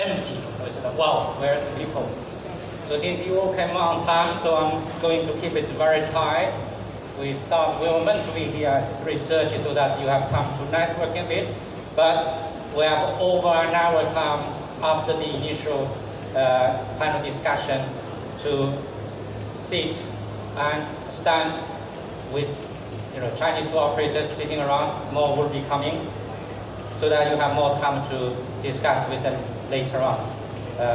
empty. I said, wow, where are the people? So since you all came on time, so I'm going to keep it very tight. We were meant to be here at 3:30 so that you have time to network a bit, but we have over an hour time after the initial panel discussion to sit and stand with Chinese tour operators sitting around. More will be coming, so that you have more time to discuss with them later on.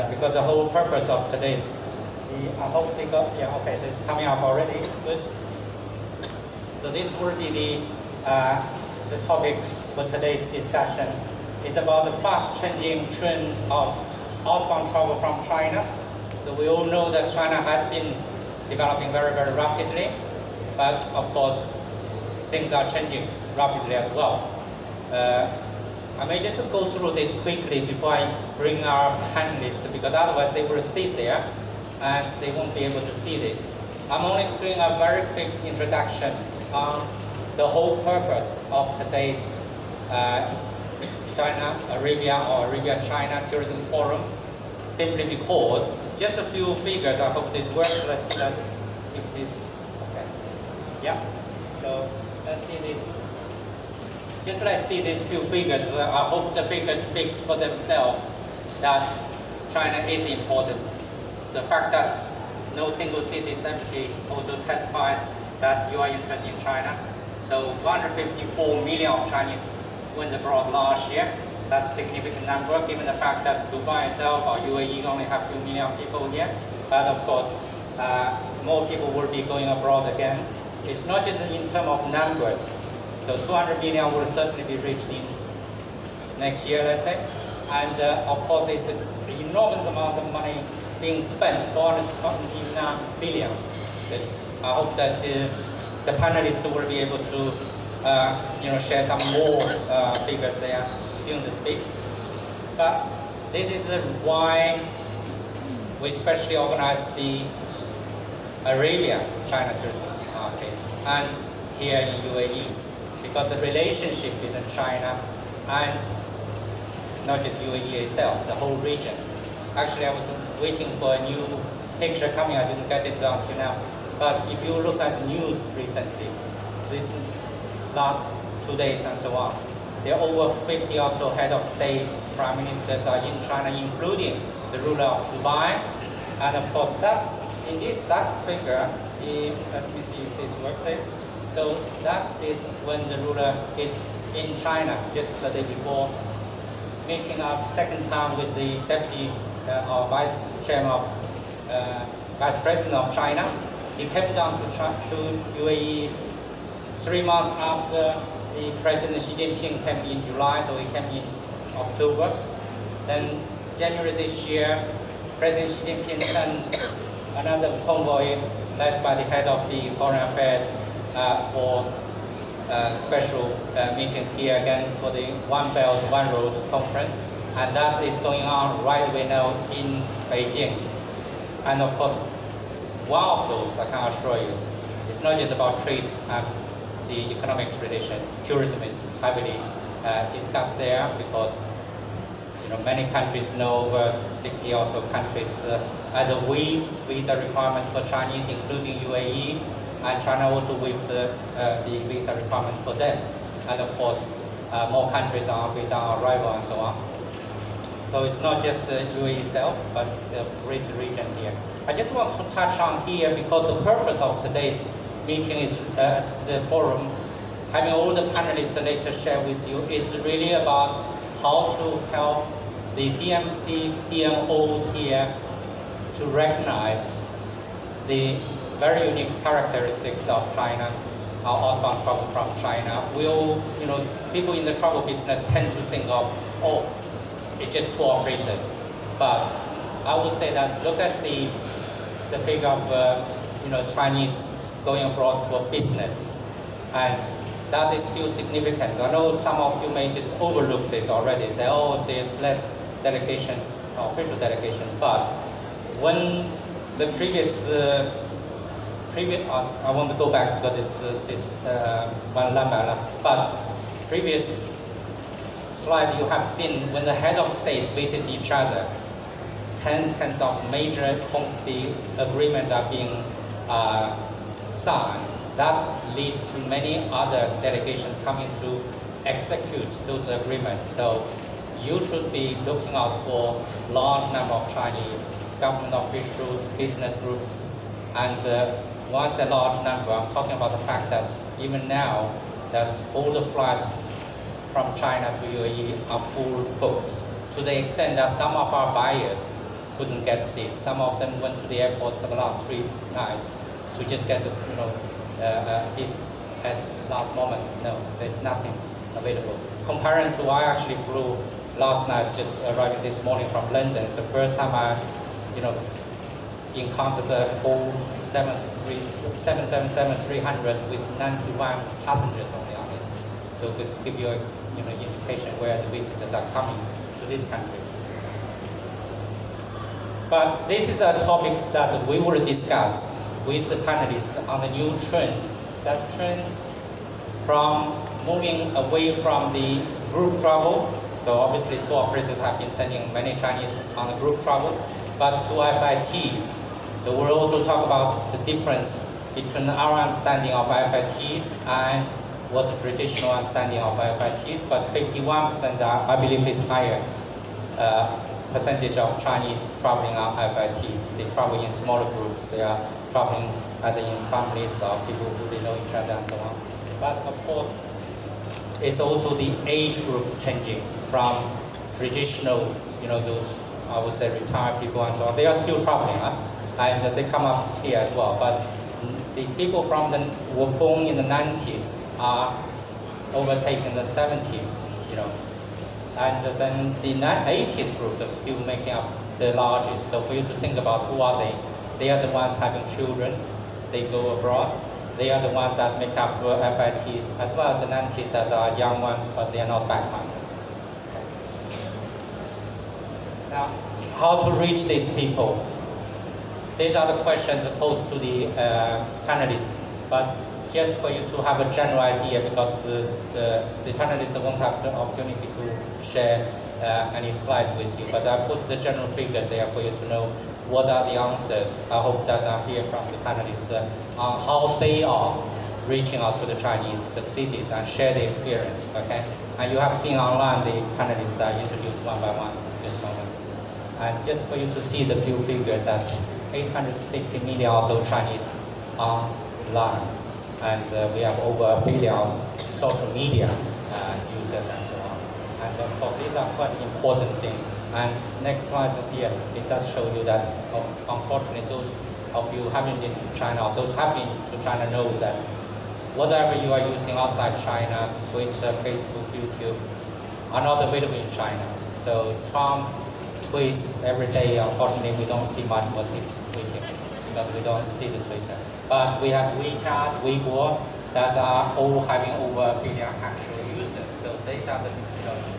Because the whole purpose of today's, I hope they got, yeah, okay, this is coming up already. Good. So this will be the topic for today's discussion. It's about the fast-changing trends of outbound travel from China. So we all know that China has been developing very, very rapidly, but of course, things are changing rapidly as well. I may just go through this quickly before I bring our panelists, because otherwise they will sit there and they won't be able to see this. I'm only doing a very quick introduction on the whole purpose of today's China-Arabia or Arabia-China Tourism Forum, simply because, just a few figures, I hope this works. Let's see that, if this, okay. Yeah, so let's see this. Just let's see these few figures. I hope the figures speak for themselves, that China is important. The fact that no single city is empty also testifies that you are interested in China. So 154 million of Chinese went abroad last year. That's a significant number, given the fact that Dubai itself or UAE only have a few million people here. But of course, more people will be going abroad again. It's not just in terms of numbers. So 200 million will certainly be reached in next year, let's say. And of course, it's an enormous amount of money being spent, 429 billion. So I hope that the panelists will be able to share some more figures there during the speech. But this is why we specially organized the Arabia-China tourism market and here in UAE, because the relationship between China and not just UAE itself, the whole region. Actually, I was waiting for a new picture coming. I didn't get it until now. But if you look at the news recently, this last 2 days and so on, there are over 50 or so head of states, prime ministers are in China, including the ruler of Dubai. And of course, that's indeed that figure. Let me see if this works there. So that is when the ruler is in China, just the day before, meeting up second time with the deputy or vice chairman of vice president of China. He came down to UAE 3 months after the President Xi Jinping came in July, so he came in October. Then January this year, President Xi Jinping sent another convoy led by the head of the foreign affairs for special meetings here again for the One Belt, One Road conference. And that is going on right away now in Beijing. And of course, one of those, I can assure you, it's not just about trade and the economic relations. Tourism is heavily discussed there because many countries know over 60 or so countries either waived visa requirement for Chinese, including UAE, and China also waived the visa requirement for them. And of course, more countries are on visa arrival and so on. So it's not just UAE itself, but the greater region here. I just want to touch on here, because the purpose of today's meeting is the forum, having all the panelists later share with you, is really about how to help the DMC, DMOs here to recognize the very unique characteristics of China, our outbound travel from China. We all, people in the travel business tend to think of, oh, it's just tour operators. But I would say that look at the figure of Chinese going abroad for business, and that is still significant. I know some of you may just overlook it already, say, oh, there's less delegations, official delegation. But when the previous, I want to go back because it's this one lamella, but previous slide you have seen, when the head of state visit each other, tens of major agreements are being signed. That leads to many other delegations coming to execute those agreements. So you should be looking out for large number of Chinese government officials, business groups, and once a large number, I'm talking about the fact that even now, that all the flights from China to UAE are full booked, to the extent that some of our buyers couldn't get seats. Some of them went to the airport for the last 3 nights to just get seats at last moment. No, there's nothing available. Comparing to, I actually flew last night, just arriving this morning from London. It's the first time I, encountered the whole 777-300 with 91 passengers only on it. So it could give you a indication where the visitors are coming to this country. But this is a topic that we will discuss with the panelists on the new trend. That trend from moving away from the group travel. So obviously tour operators have been sending many Chinese on the group travel, but to FITs. So we'll also talk about the difference between our understanding of FITs and what the traditional understanding of FITs, but 51% I believe is higher percentage of Chinese traveling on FITs. They travel in smaller groups. They are traveling either in families or people who they know each other and so on. But of course, it's also the age group changing from traditional, those, I would say, retired people and so on. They are still traveling, and they come up here as well. But the people were born in the 90s are overtaking the 70s, And then the 80s group is still making up the largest. So for you to think about who are they? They are the ones having children. They go abroad. They are the ones that make up FITs, as well as the 90s that are young ones, but they are not backpackers. Now, how to reach these people? These are the questions posed to the panelists, but just for you to have a general idea, because the panelists won't have the opportunity to share any slides with you, but I put the general figures there for you to know what are the answers. I hope that I hear from the panelists on how they are reaching out to the Chinese cities and share their experience, okay? And you have seen online the panelists are introduced one by one this moment. And just for you to see the few figures, that's 860 million or so Chinese online. And we have over 1 billion social media users and so on. And of course, these are quite important things. And next slide, yes, it does show you that, unfortunately, those of you who haven't been to China, or those who have been to China know that whatever you are using outside China, Twitter, Facebook, YouTube, are not available in China. So Trump tweets every day. Unfortunately, we don't see much what he's tweeting, because we don't see the Twitter. But we have WeChat, Weibo, that are all having over 1 billion actual users. So these are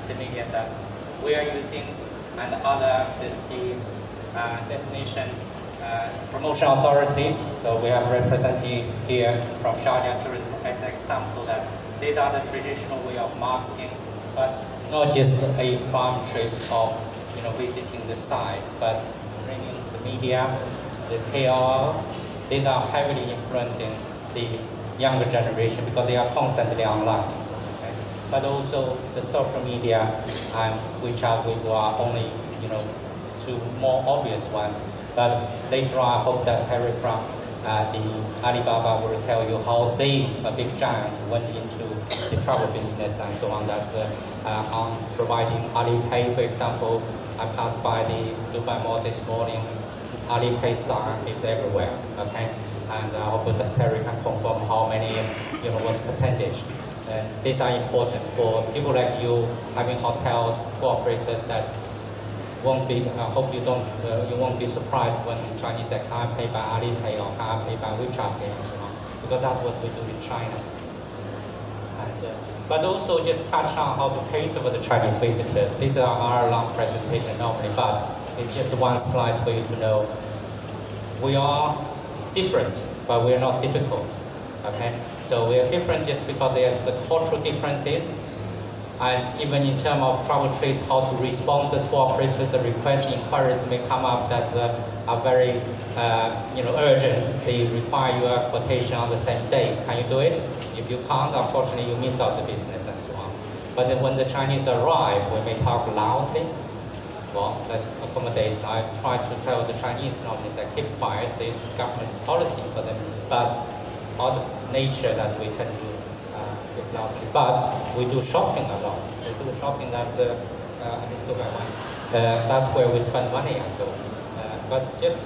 the media that we are using, and the destination promotion authorities. So we have representatives here from Sharjah Tourism as an example that these are the traditional way of marketing, but not just a farm trip of visiting the sites, but bringing the media, the KOLs. These are heavily influencing the younger generation because they are constantly online. Okay? But also the social media and WeChat, Weibo are only two more obvious ones. But later on, I hope that Terry from the Alibaba will tell you how they, a big giant, went into the travel business and so on. That on providing Alipay, for example, I passed by the Dubai Mall this morning. Alipay sign is everywhere, okay? And I hope that Terry can confirm how many, what percentage. And these are important for people like you, having hotels, tour operators that won't be. I hope you won't be surprised when Chinese say, "Can I pay by Alipay or can I pay by WeChat Pay?" and so on, because that's what we do in China. And, but also just touch on how to cater for the Chinese visitors. These are our long presentation normally, but it's just one slide for you to know we are different, but we are not difficult. Okay, so we are different just because there's the cultural differences, And even in terms of travel trades, how to respond to tour operators, the request inquiries may come up that are very urgent. They require your quotation on the same day. Can you do it? If you can't, unfortunately, you miss out the business and so on. But then when the Chinese arrive, we may talk loudly. Well, let's accommodate. I try to tell the Chinese normally say, keep quiet. This is government's policy for them. But out of nature, that we tend to speak loudly. But we do shopping a lot. We do shopping that I just go back once. That's where we spend money and so on. But just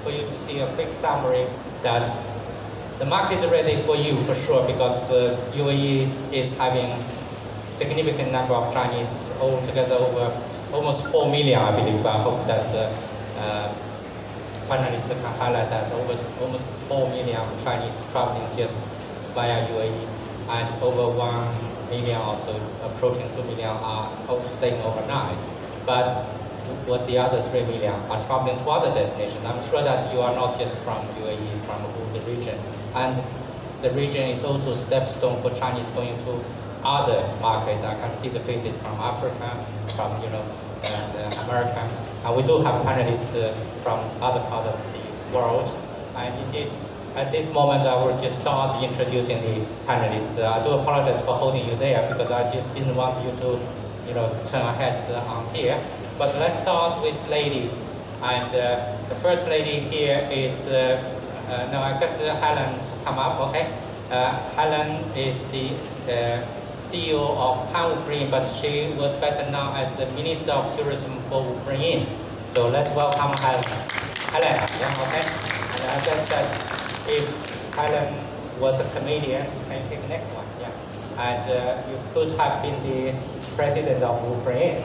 for you to see a quick summary that the market is ready for you for sure, because UAE is having significant number of Chinese, altogether over almost 4 million, I believe. I hope that panelists can highlight that almost 4 million Chinese traveling just via UAE, and over 1 million, also approaching 2 million, are staying overnight. But what the other 3 million are traveling to other destinations. I'm sure that you are not just from UAE, from the region. And the region is also a stepstone for Chinese going to other markets. I can see the faces from Africa, from America. And we do have panelists from other parts of the world. And indeed, at this moment, I will just start introducing the panelists. I do apologize for holding you there, because I just didn't want you to turn our heads on here. But let's start with ladies. And the first lady here is, no, I got Helen to come up, okay? Helen is the CEO of Pan-Ukraine, but she was better known as the Minister of Tourism for Ukraine. So let's welcome Helen. Helen, yeah, okay? And I guess that if Helen was a comedian, can you take the next one? Yeah. And you could have been the president of Ukraine.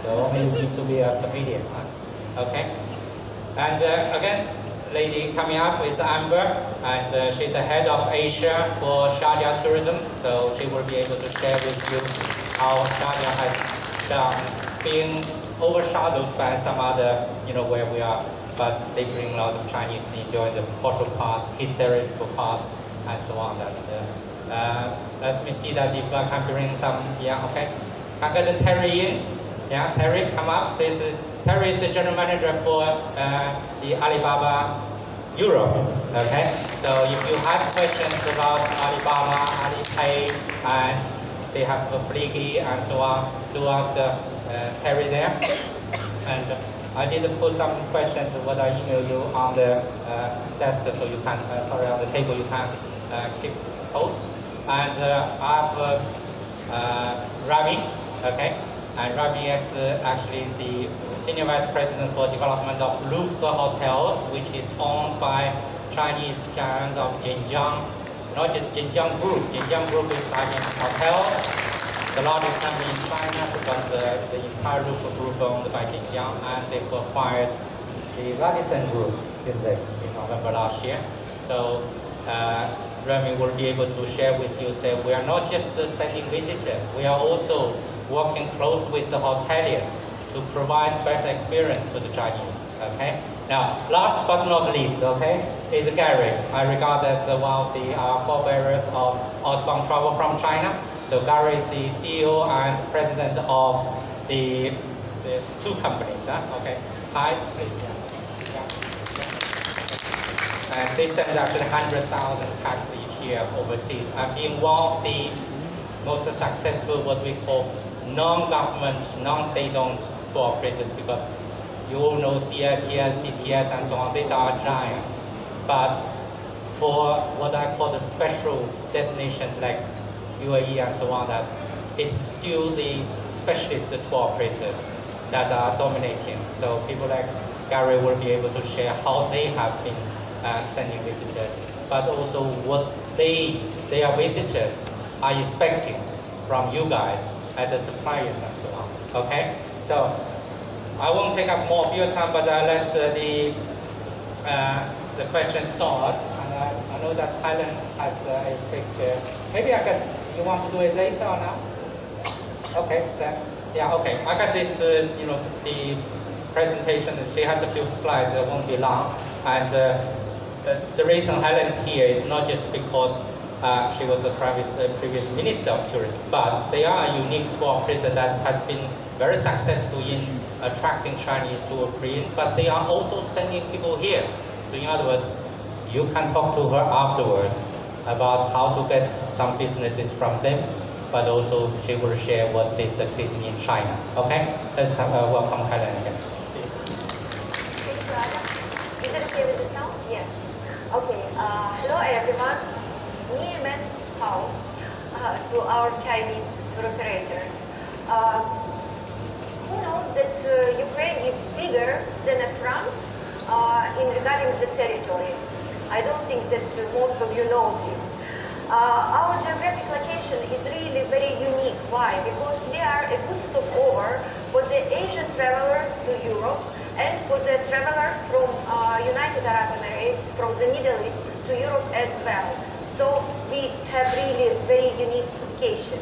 So only you need to be a comedian, huh? Okay. And again, lady coming up is Amber, and she's the head of Asia for Sharjah Tourism. So she will be able to share with you how Sharjah has done, being overshadowed by some other, where we are. But they bring a lot of Chinese enjoying the cultural parts, historical parts, and so on. Let me see that if I can bring some, yeah, okay. Can I get Terry in? Yeah, Terry, come up. Terry is the general manager for the Alibaba Europe, okay? So if you have questions about Alibaba, Alipay, and they have Fliggy and so on, do ask Terry there. And I did put some questions what I email you on the desk, so you can, on the table, you can keep post. And I have Rami, okay? And Rami is actually the Senior Vice President for Development of Louvre Hotels, which is owned by Chinese giants of Jinjiang, not just Jinjiang Group. Jinjiang Group is having hotels, the largest company in China, because the entire Louvre Group owned by Jinjiang, and they've acquired the Radisson Group, didn't they, in November last year. So Remy will be able to share with you, say, we are not just sending visitors, we are also working close with the hoteliers to provide better experience to the Chinese, okay? Now, last but not least, okay, is Gary. I regard as one of the forebearers of outbound travel from China. So Gary is the CEO and president of the two companies, okay? Hi, please. And they send actually 100,000 packs each year overseas. And being one of the most successful, what we call non-government, non-state-owned tour operators, because you all know CITS, CTS, and so on. These are giants. But for what I call the special destinations like UAE and so on, that it's still the specialist tour operators that are dominating. So people like Gary will be able to share how they have been sending visitors, but also what their visitors are expecting from you guys as the suppliers and so on. Okay, so I won't take up more of your time, but I'll let the question start. And I know that Helen has a quick. Maybe I guess you want to do it later or now? Okay, then, yeah, okay. I got this. The presentation. She has a few slides. It won't be long. And the reason Helen's here is not just because She was the previous Minister of Tourism, but they are a unique tour operator that has been very successful in attracting Chinese to Korea, but they are also sending people here. So in other words, you can talk to her afterwards about how to get some businesses from them, but also she will share what they succeeded in China. Okay, let's welcome Helen again. Thank you, Adam. Is it okay with the sound? Yes. Okay. Hello, everyone. Niemen Hao to our Chinese tour operators. Who knows that Ukraine is bigger than France in regarding the territory? I don't think that most of you know this. Our geographic location is really very unique. Why? Because we are a good stopover for the Asian travelers to Europe and for the travelers from United Arab Emirates, from the Middle East to Europe as well. So we have really very unique location.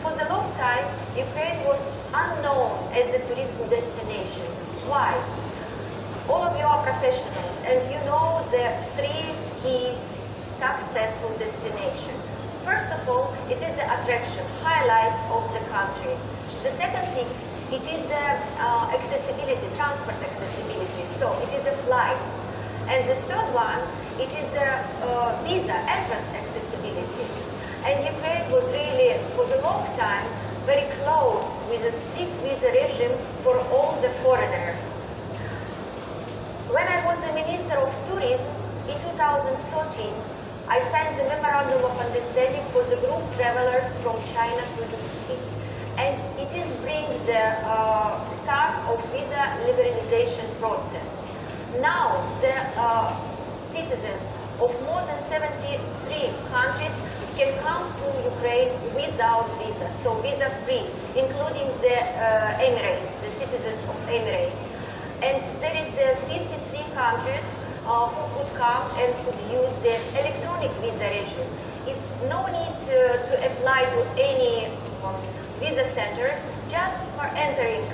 For the long time, Ukraine was unknown as a tourism destination. Why? All of you are professionals and you know the three keys successful destination. First of all, it is the attraction, highlights of the country. The second thing, it is accessibility, transport accessibility. So it is the flights. And the third one, it is visa, entrance accessibility. And Ukraine was really, for the long time, very close with a strict visa regime for all the foreigners. When I was the Minister of Tourism in 2013, I signed the Memorandum of Understanding for the group travelers from China to Ukraine. And it is brings the start of visa liberalization process. Now the citizens of more than 73 countries can come to Ukraine without visa, so visa-free, including the Emirates, the citizens of Emirates. And there is 53 countries who could come and could use the electronic visa regime. It's no need to apply to any visa centers. Just for entering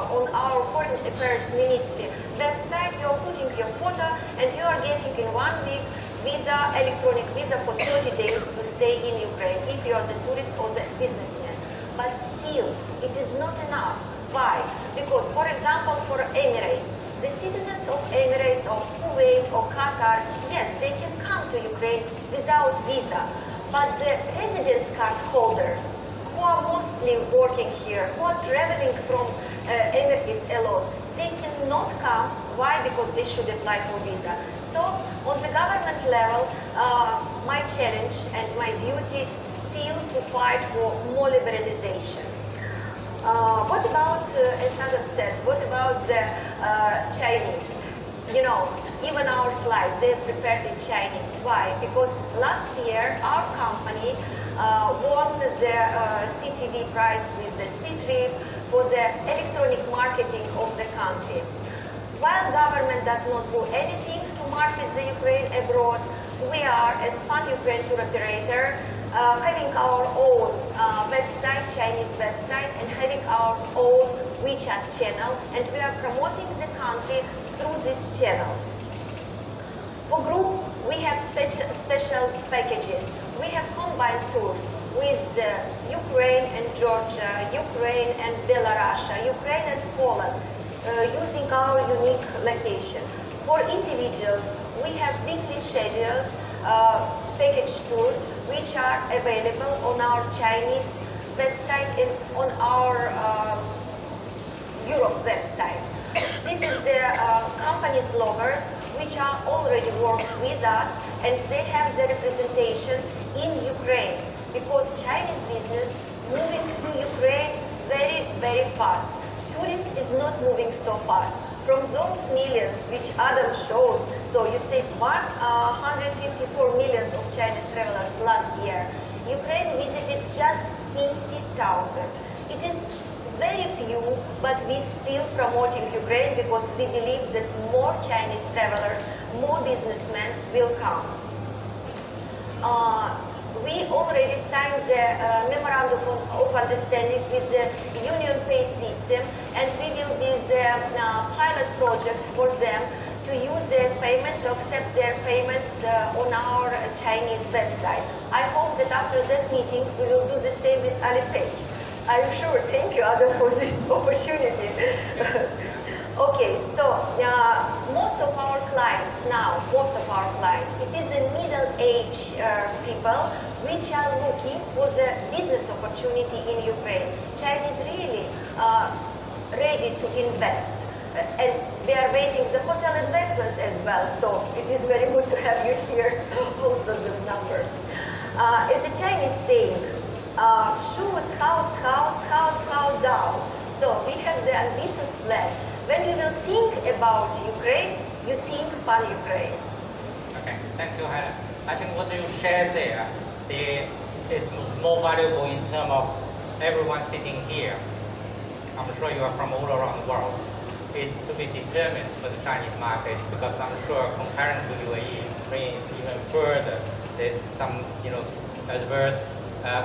on our Foreign Affairs Ministry website, you are putting your photo and you are getting in 1 week visa, electronic visa for 30 days to stay in Ukraine if you are the tourist or the businessman. But still, it is not enough. Why? Because, for example, for Emirates, the citizens of Emirates or Kuwait or Qatar, yes, they can come to Ukraine without visa. But the residence card holders, who are mostly working here, who are traveling from Emirates alone, they cannot come. Why? Because they should apply for visa. So, on the government level, my challenge and my duty still to fight for more liberalization. What about, as Adam said, what about the Chinese? You know, even our slides, they're prepared in Chinese. Why? Because last year, our company won the CTV prize with the C-Trip for the electronic marketing of the country. While government does not do anything to market the Ukraine abroad, we are, as pan-Ukraine tour operator, having our own website, Chinese website, and having our own WeChat channel, and we are promoting the country through these channels. For groups, we have special packages. We have combined tours with Ukraine and Georgia, Ukraine and Belarus, Ukraine and Poland, using our unique location. For individuals, we have weekly scheduled package tours which are available on our Chinese website and on our Europe website. This is the company's loggers which are already works with us, and they have the representations in Ukraine, because Chinese business moving to Ukraine very, very fast. Tourist is not moving so fast. From those millions which Adam shows, so you say 154 millions of Chinese travelers last year, Ukraine visited just 50,000. It is very few, but we still promoting Ukraine because we believe that more Chinese travelers, more businessmen will come. We already signed the Memorandum of Understanding with the Union Pay system, and we will be the pilot project for them to use their payment, to accept their payments on our Chinese website. I hope that after that meeting we will do the same with Alipay. I'm sure. Thank you, Adam, for this opportunity. Okay, so most of our clients now, it is the middle-aged people which are looking for the business opportunity in Ukraine. China is really ready to invest. And we are waiting the hotel investments as well, so it is very good to have you here, also the number. As the Chinese saying, shoots, how down. So we have the ambitious plan. When you will think about Ukraine, you think pan-Ukraine. Okay, thank you, Helen. I think what you shared there is more valuable in terms of everyone sitting here. I'm sure you are from all around the world. Is to be determined for the Chinese market, because I'm sure compared to UAE, Ukraine is even further. There's some adverse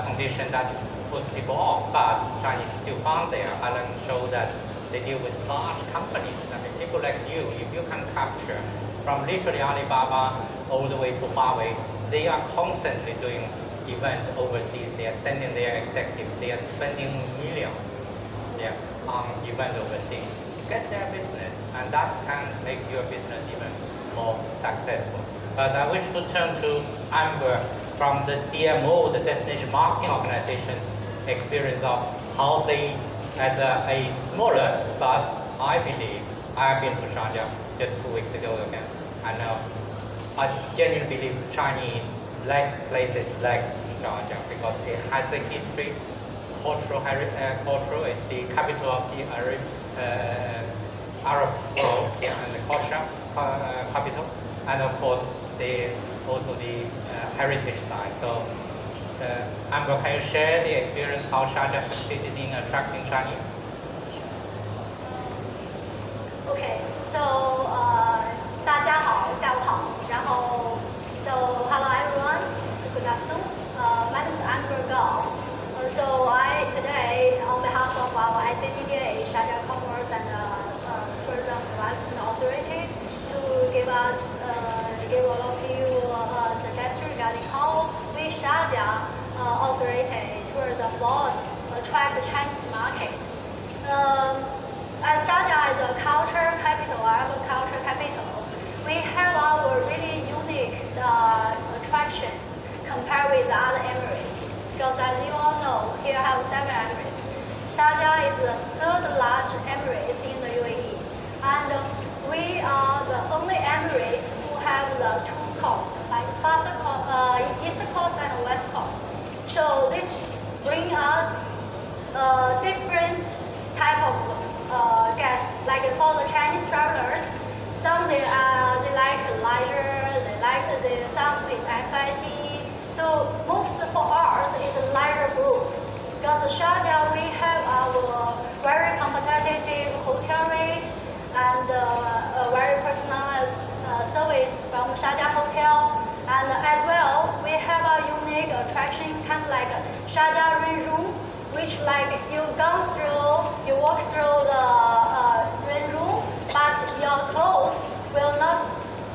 condition that put people off, but Chinese still found there. Alan showed that they deal with large companies. I mean, people like you, if you can capture from literally Alibaba all the way to Huawei, they are constantly doing events overseas. They are sending their executives. They are spending millions on events overseas. Get their business, and that can make your business even more successful. But I wish to turn to Amber from the DMO, the Destination Marketing Organization's experience of how they, as a smaller, but I believe, I have been to Sharjah just 2 weeks ago again, and I genuinely believe Chinese like places like Sharjah because it has a history, cultural, it's the capital of the Arab world and the culture capital, and of course also the heritage side. So Amber, can you share the experience how Sharjah succeeded in attracting Chinese? Okay, so 大家好，下午好。然后 so hello everyone, good afternoon. My name is Amber Gao. So today, on behalf of our ICDDA, Sharjah Commerce and Tourism Development Authority, to give all of you suggestions regarding how we Sharjah Authority Tourism Board attract the Chinese market. As Sharjah is a culture capital, Arab culture capital, we have our really unique attractions compared with other emirates. Because as you all know, here I have 7 emirates. Sharjah is the 3rd largest emirate in the UAE. And we are the only emirates who have the 2 coasts, like east coast and west coast. So this brings us different type of guests. Like for the Chinese travelers, some they like leisure, they like some is FIT. So most for us is a leisure group. Because Sharjah we have our very competitive hotel rate and very personalized service from Sharjah Hotel. And as well, we have a unique attraction kind of like Sharjah Rain Room, which like you walk through the rain room, but your clothes will not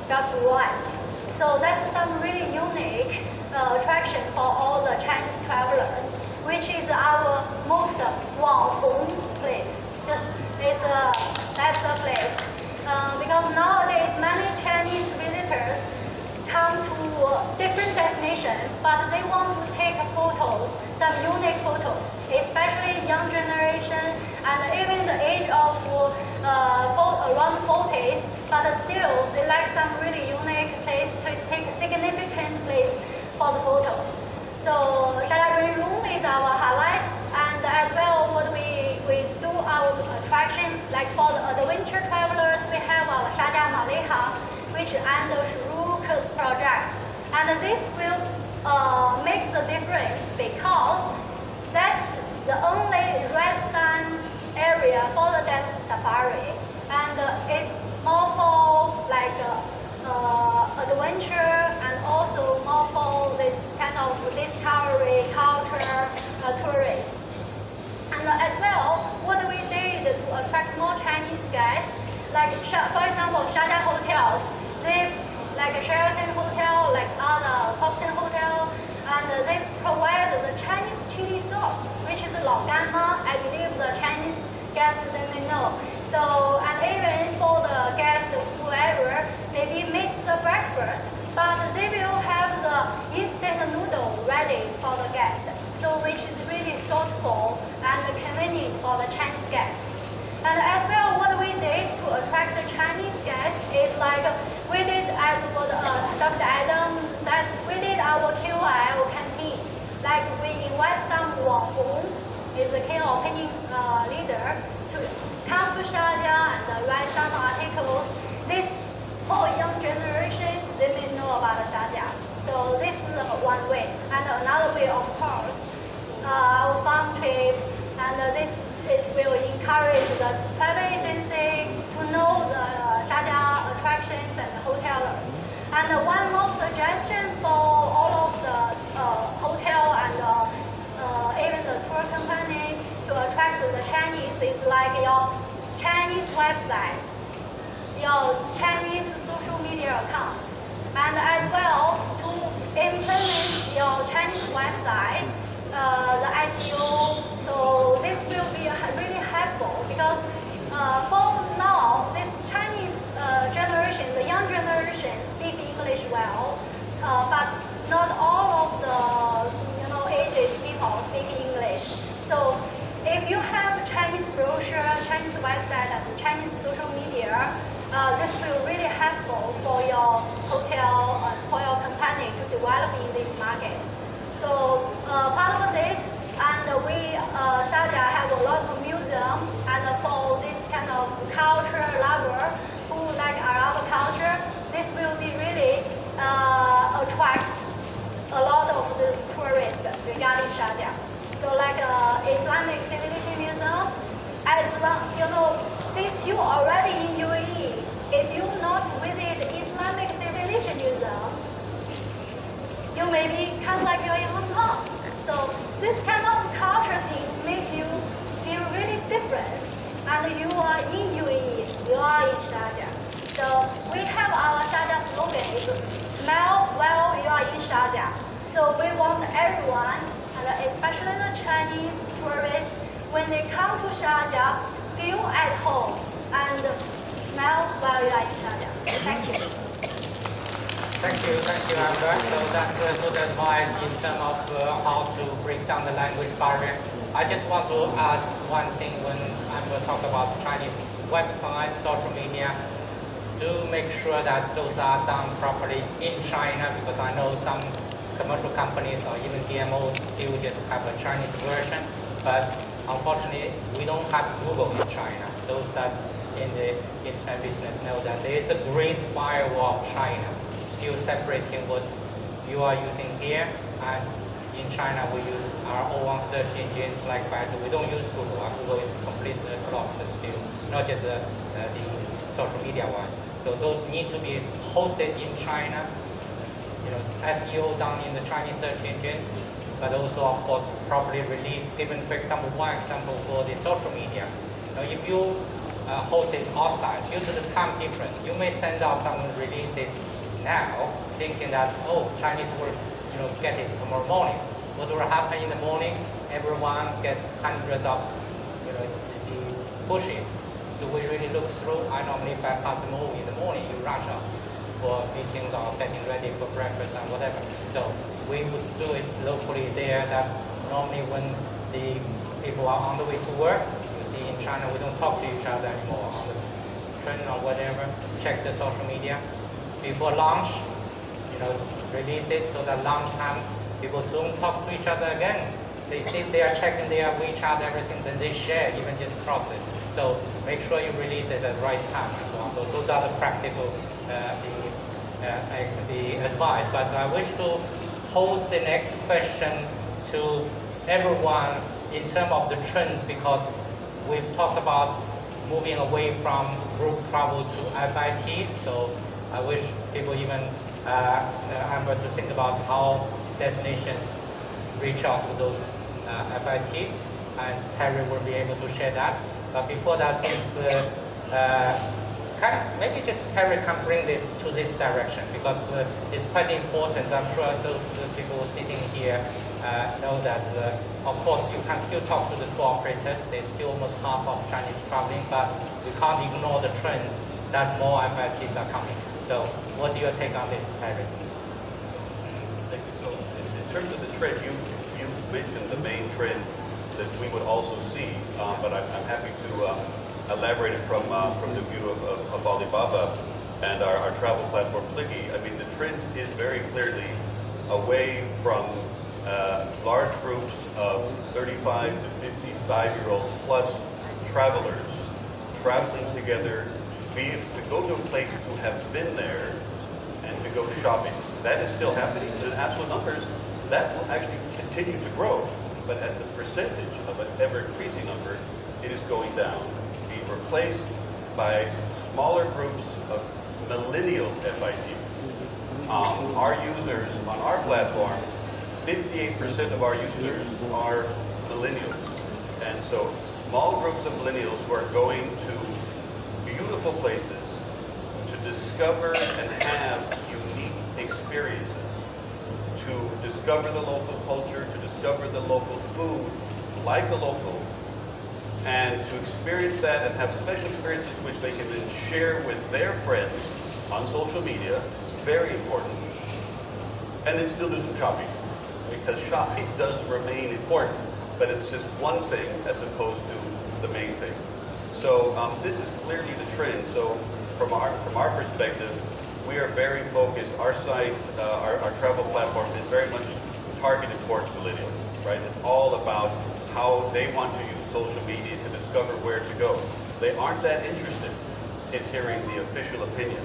get wet. So that's some really unique attraction for all the Chinese travelers, which is our most home place. That's the place. Because nowadays many Chinese visitors come to different destinations, but they want to take photos, some unique photos, especially young generation and even the age of around 40s, but still they like some really unique place to take significant place for the photos. So Sharjah Rain Room is our highlight, and as well what we do our attraction, like for the adventure travelers, we have our Sharjah Maliha, which under Shuruk project, and this will make the difference because that's the only red sands area for the desert safari, and it's more for like adventure and also more for this kind of discovery culture tourism. And as well, what we did to attract more Chinese guests, like for example, Sharjah hotels, they like Sheraton Hotel, like other top 10 hotel, and they provide the Chinese chili sauce, which is laoganma. I believe the Chinese guests they may know. So, and even for the guest, whoever, maybe miss the breakfast, but they will have the instant noodle ready for the guest. So, which is really thoughtful and convenient for the Chinese guests. And as well, what we did to attract the Chinese guests is like we did, as what Dr. Adam said, we did our QL campaign. Like we invite some Wang Hong, is the key opinion leader, to come to Sharjah and write some articles. This whole young generation, they may know about Sharjah. So this is one way. And another way, of course, our farm trips, and it will encourage the travel agency to know the Sharjah attractions and hotelers. And one more suggestion for all of the hotel and even the tour company to attract the Chinese is like your Chinese website, your Chinese social media accounts, and as well to implement your Chinese website, the SEO. So this will be really helpful because for now, this Chinese generation, the young generation, speak English well, but not all of the ages people speak English. So if you have Chinese brochure, Chinese website, and Chinese social media, this will really helpful for your hotel, for your company to develop in this market. So part of this, and we Sharjah have a lot of museums, and for this kind of culture lover who like Arab culture, this will be really attract a lot of the tourists regarding Sharjah. So like Islamic Civilization Museum, as long, since you already in UAE, if you not visit Islamic Civilization Museum, you may be kind of like you're in Hong Kong. So this kind of culture thing make you feel really different. And you are in UAE, you are in Sharjah. So we have our Sharjah slogan is smell while you are in Sharjah. So we want everyone, and especially the Chinese tourists, when they come to Sharjah, feel at home and smell while you are in Sharjah. Thank you. Thank you, Amber. So that's good advice in terms of how to break down the language barrier. I just want to add one thing when Amber talked about Chinese websites, social media. Do make sure that those are done properly in China, because I know some commercial companies or even DMOs still just have a Chinese version. But unfortunately, we don't have Google in China. Those that's in the internet business know that there is a great firewall of China, still separating what you are using here, and in China we use our own search engines like Baidu. We don't use Google. Google is completely blocked still, not just the social media ones. So those need to be hosted in China. SEO done in the Chinese search engines, but also of course properly released. Given for example, one example for the social media. If you host it outside, due to the time difference, you may send out some releases now, thinking that Chinese will get it tomorrow morning. What will happen in the morning? Everyone gets hundreds of the pushes. Do we really look through? I normally bypass them all in the morning. You rush out for meetings or getting ready for breakfast and whatever. So we would do it locally there. That's normally when the people are on the way to work. You see in China we don't talk to each other anymore on the train or whatever. Check the social media. Before lunch, release it so that lunchtime people don't talk to each other again. They sit there checking their WeChat, everything, then they share, even just cross it. So make sure you release it at the right time and so on. Those are the practical, the advice. But I wish to pose the next question to everyone in terms of the trend, because we've talked about moving away from group travel to FITs. So I wish people even Amber to think about how destinations reach out to those FITs, and Terry will be able to share that. But before that, since maybe just Terry can bring this to this direction, because it's quite important. I'm sure those people sitting here know that, of course, you can still talk to the tour operators. There's still almost half of Chinese traveling, but we can't ignore the trends that more FITs are coming. So what's your take on this, Terry? Thank you. So in terms of the trend, you mentioned the main trend that we would also see, but I'm happy to elaborate it from the view of Alibaba and our travel platform Fliggy. I mean, the trend is very clearly away from large groups of 35 to 55-year-old plus travelers traveling together to go to a place to have been there and to go shopping. That is still happening in absolute numbers. That will actually continue to grow, but as a percentage of an ever-increasing number, it is going down, being replaced by smaller groups of millennial FITs. Our users on our platform, 58% of our users are millennials. And so small groups of millennials who are going to beautiful places to discover and have unique experiences, to discover the local culture, to discover the local food like a local, and to experience that and have special experiences which they can then share with their friends on social media, very important, and then still do some shopping, because shopping does remain important, but it's just one thing as opposed to the main thing. So this is clearly the trend. So from our perspective, we are very focused. Our site, our travel platform is very much targeted towards millennials, right? It's all about how they want to use social media to discover where to go. They aren't that interested in hearing the official opinion.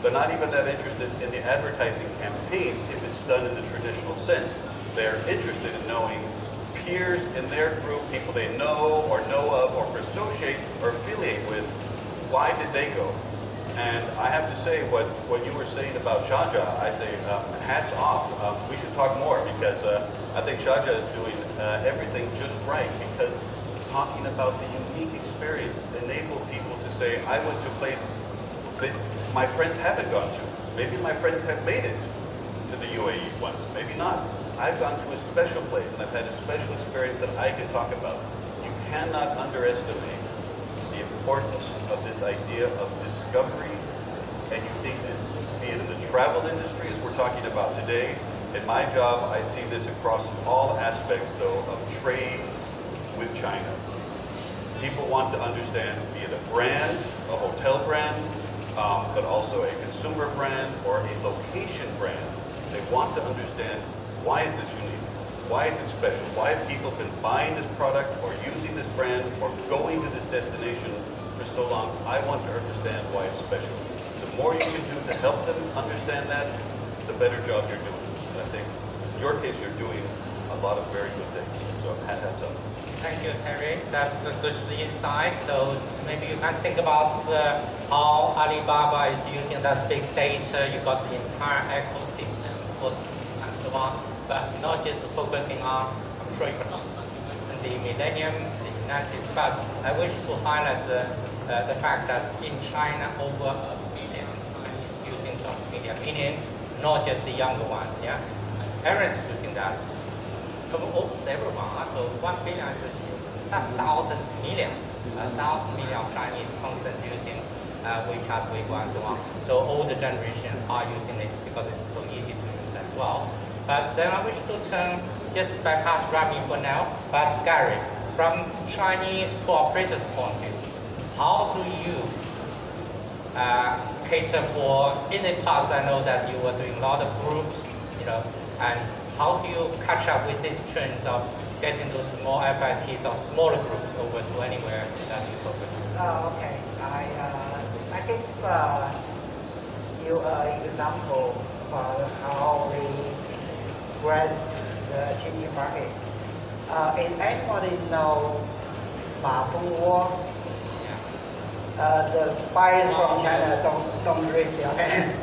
They're not even that interested in the advertising campaign if it's done in the traditional sense. They're interested in knowing peers in their group, people they know of or associate or affiliate with, why did they go? And I have to say, what you were saying about Sharjah, I say hats off. We should talk more, because I think Sharjah is doing everything just right, because talking about the unique experience enabled people to say, I went to a place that my friends haven't gone to. Maybe my friends have made it to the UAE once, maybe not. I've gone to a special place and I've had a special experience that I can talk about. You cannot underestimate the importance of this idea of discovery and uniqueness, be it in the travel industry, as we're talking about today. In my job, I see this across all aspects, though, of trade with China. People want to understand, be it a brand, a hotel brand, but also a consumer brand or a location brand. They want to understand, why is this unique? Why is it special? Why have people been buying this product or using this brand or going to this destination for so long? I want to understand why it's special. The more you can do to help them understand that, the better job you're doing. And I think in your case, you're doing a lot of very good things. So hats off. Thank you, Terry. That's a good insight. So maybe you can think about how Alibaba is using that big data. You got the entire ecosystem for but not just focusing on, I'm sure you can the millennium, the United States, but I wish to highlight the fact that in China, over 1 billion Chinese using social media, meaning not just the younger ones, yeah? Parents using that. Almost everyone, so 1 billion is that's thousands, million of Chinese constantly using WeChat, Weibo, and so on. So older generation are using it because it's so easy to use as well. But then I wish to turn, just bypass Rami for now, but Gary, from Chinese tour operators' point of view, how do you cater for, in the past I know that you were doing a lot of groups, you know, and how do you catch up with these trends of getting those more FITs or smaller groups over to anywhere that you focus on? Okay. I give you an example about how we grasp the changing market. If anybody know Ma Fengwo, the buyers from China don't raise their hand.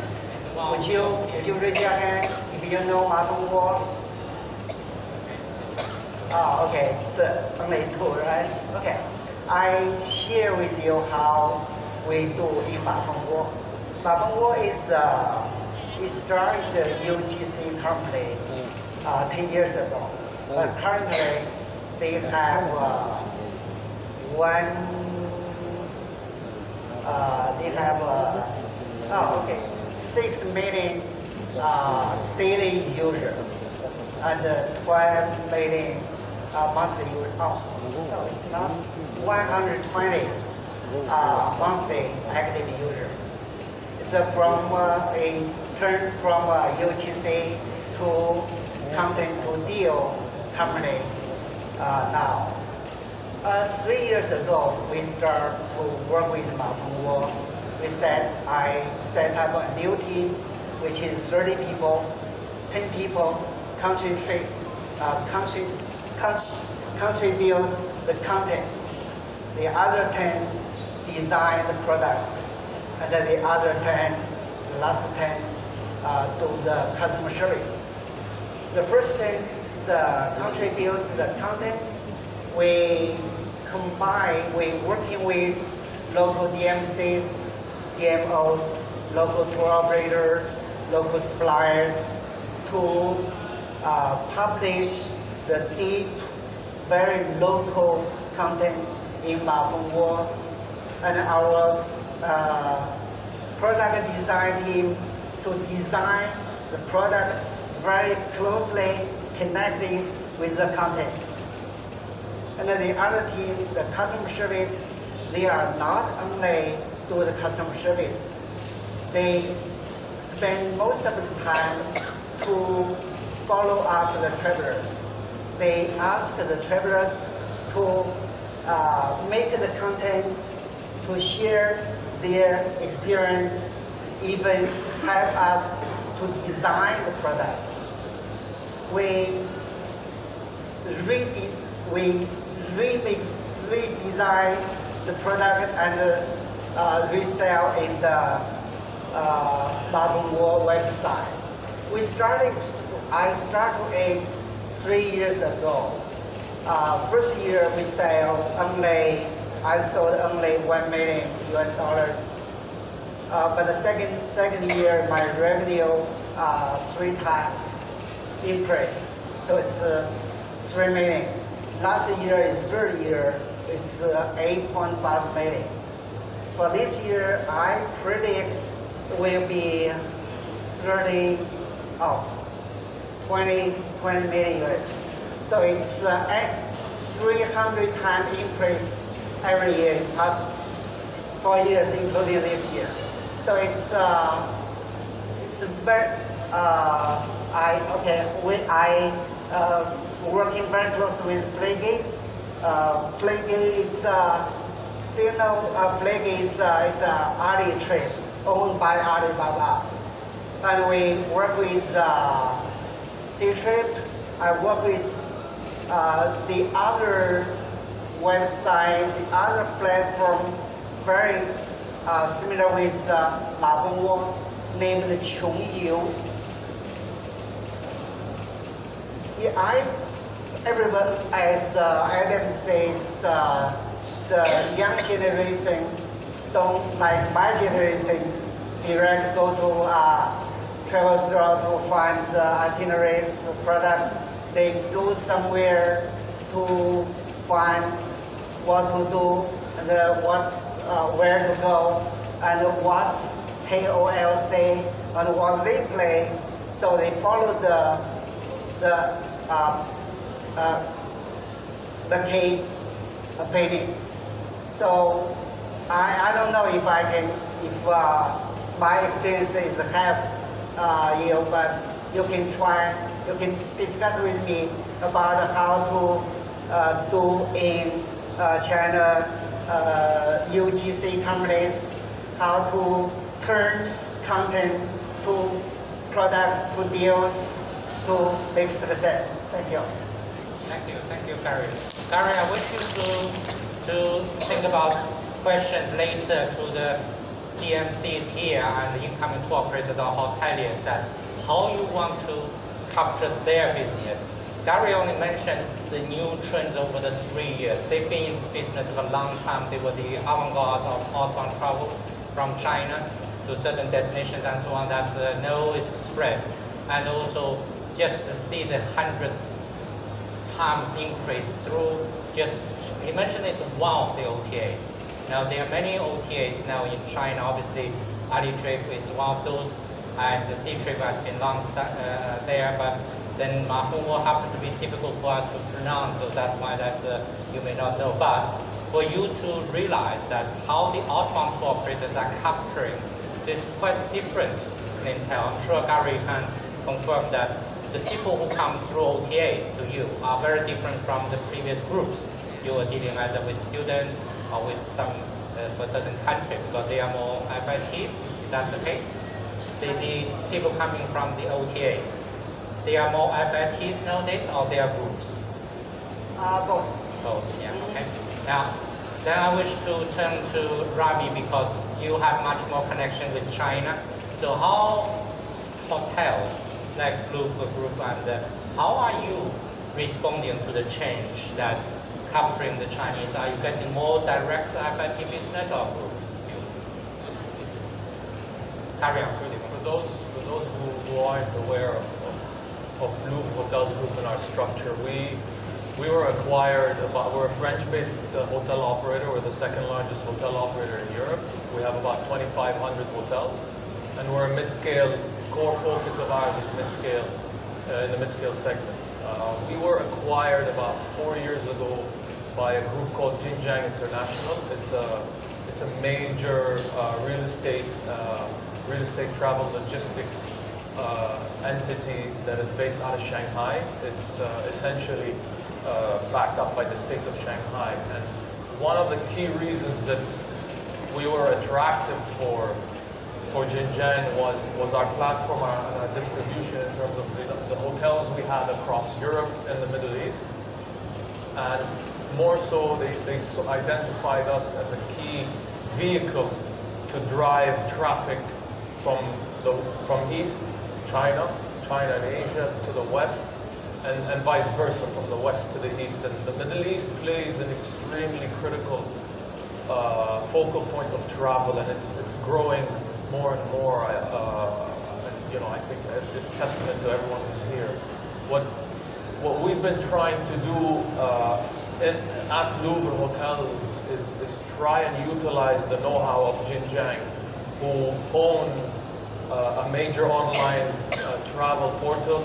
Would you raise your hand if you know Ma Fengwo? Oh, okay, so only two, right? Okay. I share with you how we do in Mafengwo. Mafengwo is we started the UGC company 10 years ago, but currently they have oh, okay, 6 million daily user and 12 million monthly user. Oh, no, it's not. 120 monthly active user. It's from a turn from UGC to content to deal company now. 3 years ago, we start to work with Mafengwo. We said I set up a new team, which is 30 people, 10 people contribute the content. The other 10 design the product, and then the other 10, the last 10, do the customer service. The first thing, the contribute the content, we combine, we working with local DMCs, DMOs, local tour operator, local suppliers to publish the deep, very local content in Mafengwo. And our product design team to design the product very closely connected with the content. And then the other team, the customer service, they are not only do the customer service, they spend most of the time to follow up the travelers. They ask the travelers to make the content, to share their experience, even help us to design the product. We redesign the product and resell in the Mafengwo website. I started it 3 years ago. First year we I sold only $1 million US. But the second year my revenue 3 times increase. So it's 3 million. Last year is third year, it's 8.5 million. For this year, I predict will be 20 million US. So it's 300 times increase every year in past 4 years, including this year. So it's very working very closely with Flaky. Flaky is do you know Flaky is Ali trip owned by Alibaba, and we work with C-Trip. I work with the other website, the other platform, very similar with Mafengwo, named Chongyu. Everyone, as Adam says, the young generation don't like my generation direct go to travel store to find the itineraries, product. They go somewhere to find what to do and where to go and what KOL say and what they play. So they follow the key opinions. So I don't know if my experience is helped you, but you can try. You can discuss with me about how to do in China UGC companies, how to turn content to product to deals to make success. Thank you. Thank you, Gary. Gary, I wish you to think about questions later to the DMCs here and the incoming tour operators or hoteliers, that how you want to capture their business. Gary only mentions the new trends over the 3 years. They've been in business for a long time. They were the avant-garde of outbound travel from China to certain destinations and so on that now is spreads. And also just to see the hundreds times increase through just, he mentioned it's one of the OTAs. Now there are many OTAs now in China. Obviously, AliTrip is one of those, and Ctrip has been launched there, but then Mahong will happen to be difficult for us to pronounce, so that's why that you may not know. But for you to realize that how the outbound tour operators are capturing this quite different clientele. I'm sure Gary can confirm that the people who come through OTAs to you are very different from the previous groups you were dealing either with students or with some for certain country, because they are more FITs. Is that the case? The people coming from the OTAs, they are more FITs nowadays, or they are groups? Both. Both, yeah, okay. Now, then I wish to turn to Rami, because you have much more connection with China. So how hotels like Louvre Group, and how are you responding to the change that capturing the Chinese? Are you getting more direct FIT business or groups? Carry on. For those who aren't aware of Louvre Hotels Group and our structure, we were acquired. We're a French-based hotel operator. We're the second largest hotel operator in Europe. We have about 2,500 hotels, and we're a mid-scale. Core focus of ours is mid-scale, in the mid-scale segments. We were acquired about 4 years ago by a group called Jinjiang International. It's a major real estate travel logistics entity that is based out of Shanghai. It's essentially backed up by the state of Shanghai. And one of the key reasons that we were attractive for Jinjiang was our platform, our distribution in terms of the hotels we had across Europe and the Middle East. And more so, they identified us as a key vehicle to drive traffic from East China and Asia to the West, and vice versa, from the West to the East. And the Middle East plays an extremely critical focal point of travel, and it's growing more and more. I think it's testament to everyone who's here. What we've been trying to do at Louvre Hotels is try and utilize the know-how of Jinjiang, who own a major online travel portal,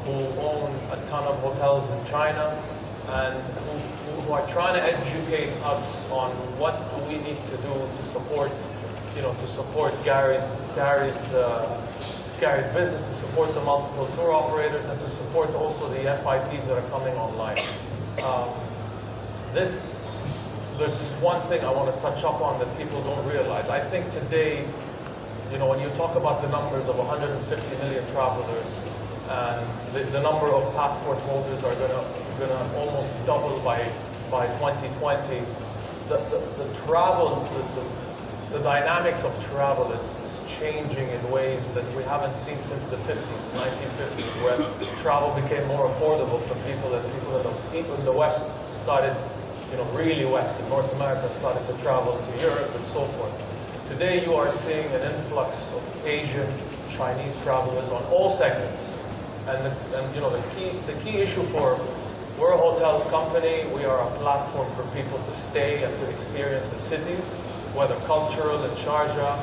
who own a ton of hotels in China, and who are trying to educate us on what do we need to do to support, to support Gary's business, to support the multiple tour operators, and to support also the FITs that are coming online. There's just one thing I want to touch up on that people don't realize. I think today, when you talk about the numbers of 150 million travelers, and the number of passport holders are gonna almost double by 2020, the dynamics of travel is changing in ways that we haven't seen since the 50s, the 1950s, when travel became more affordable for people, and people in the West started, really West in North America started to travel to Europe and so forth. Today you are seeing an influx of Asian, Chinese travelers on all segments. And the key issue we're a hotel company, we are a platform for people to stay and to experience the cities, whether cultural in Sharjah,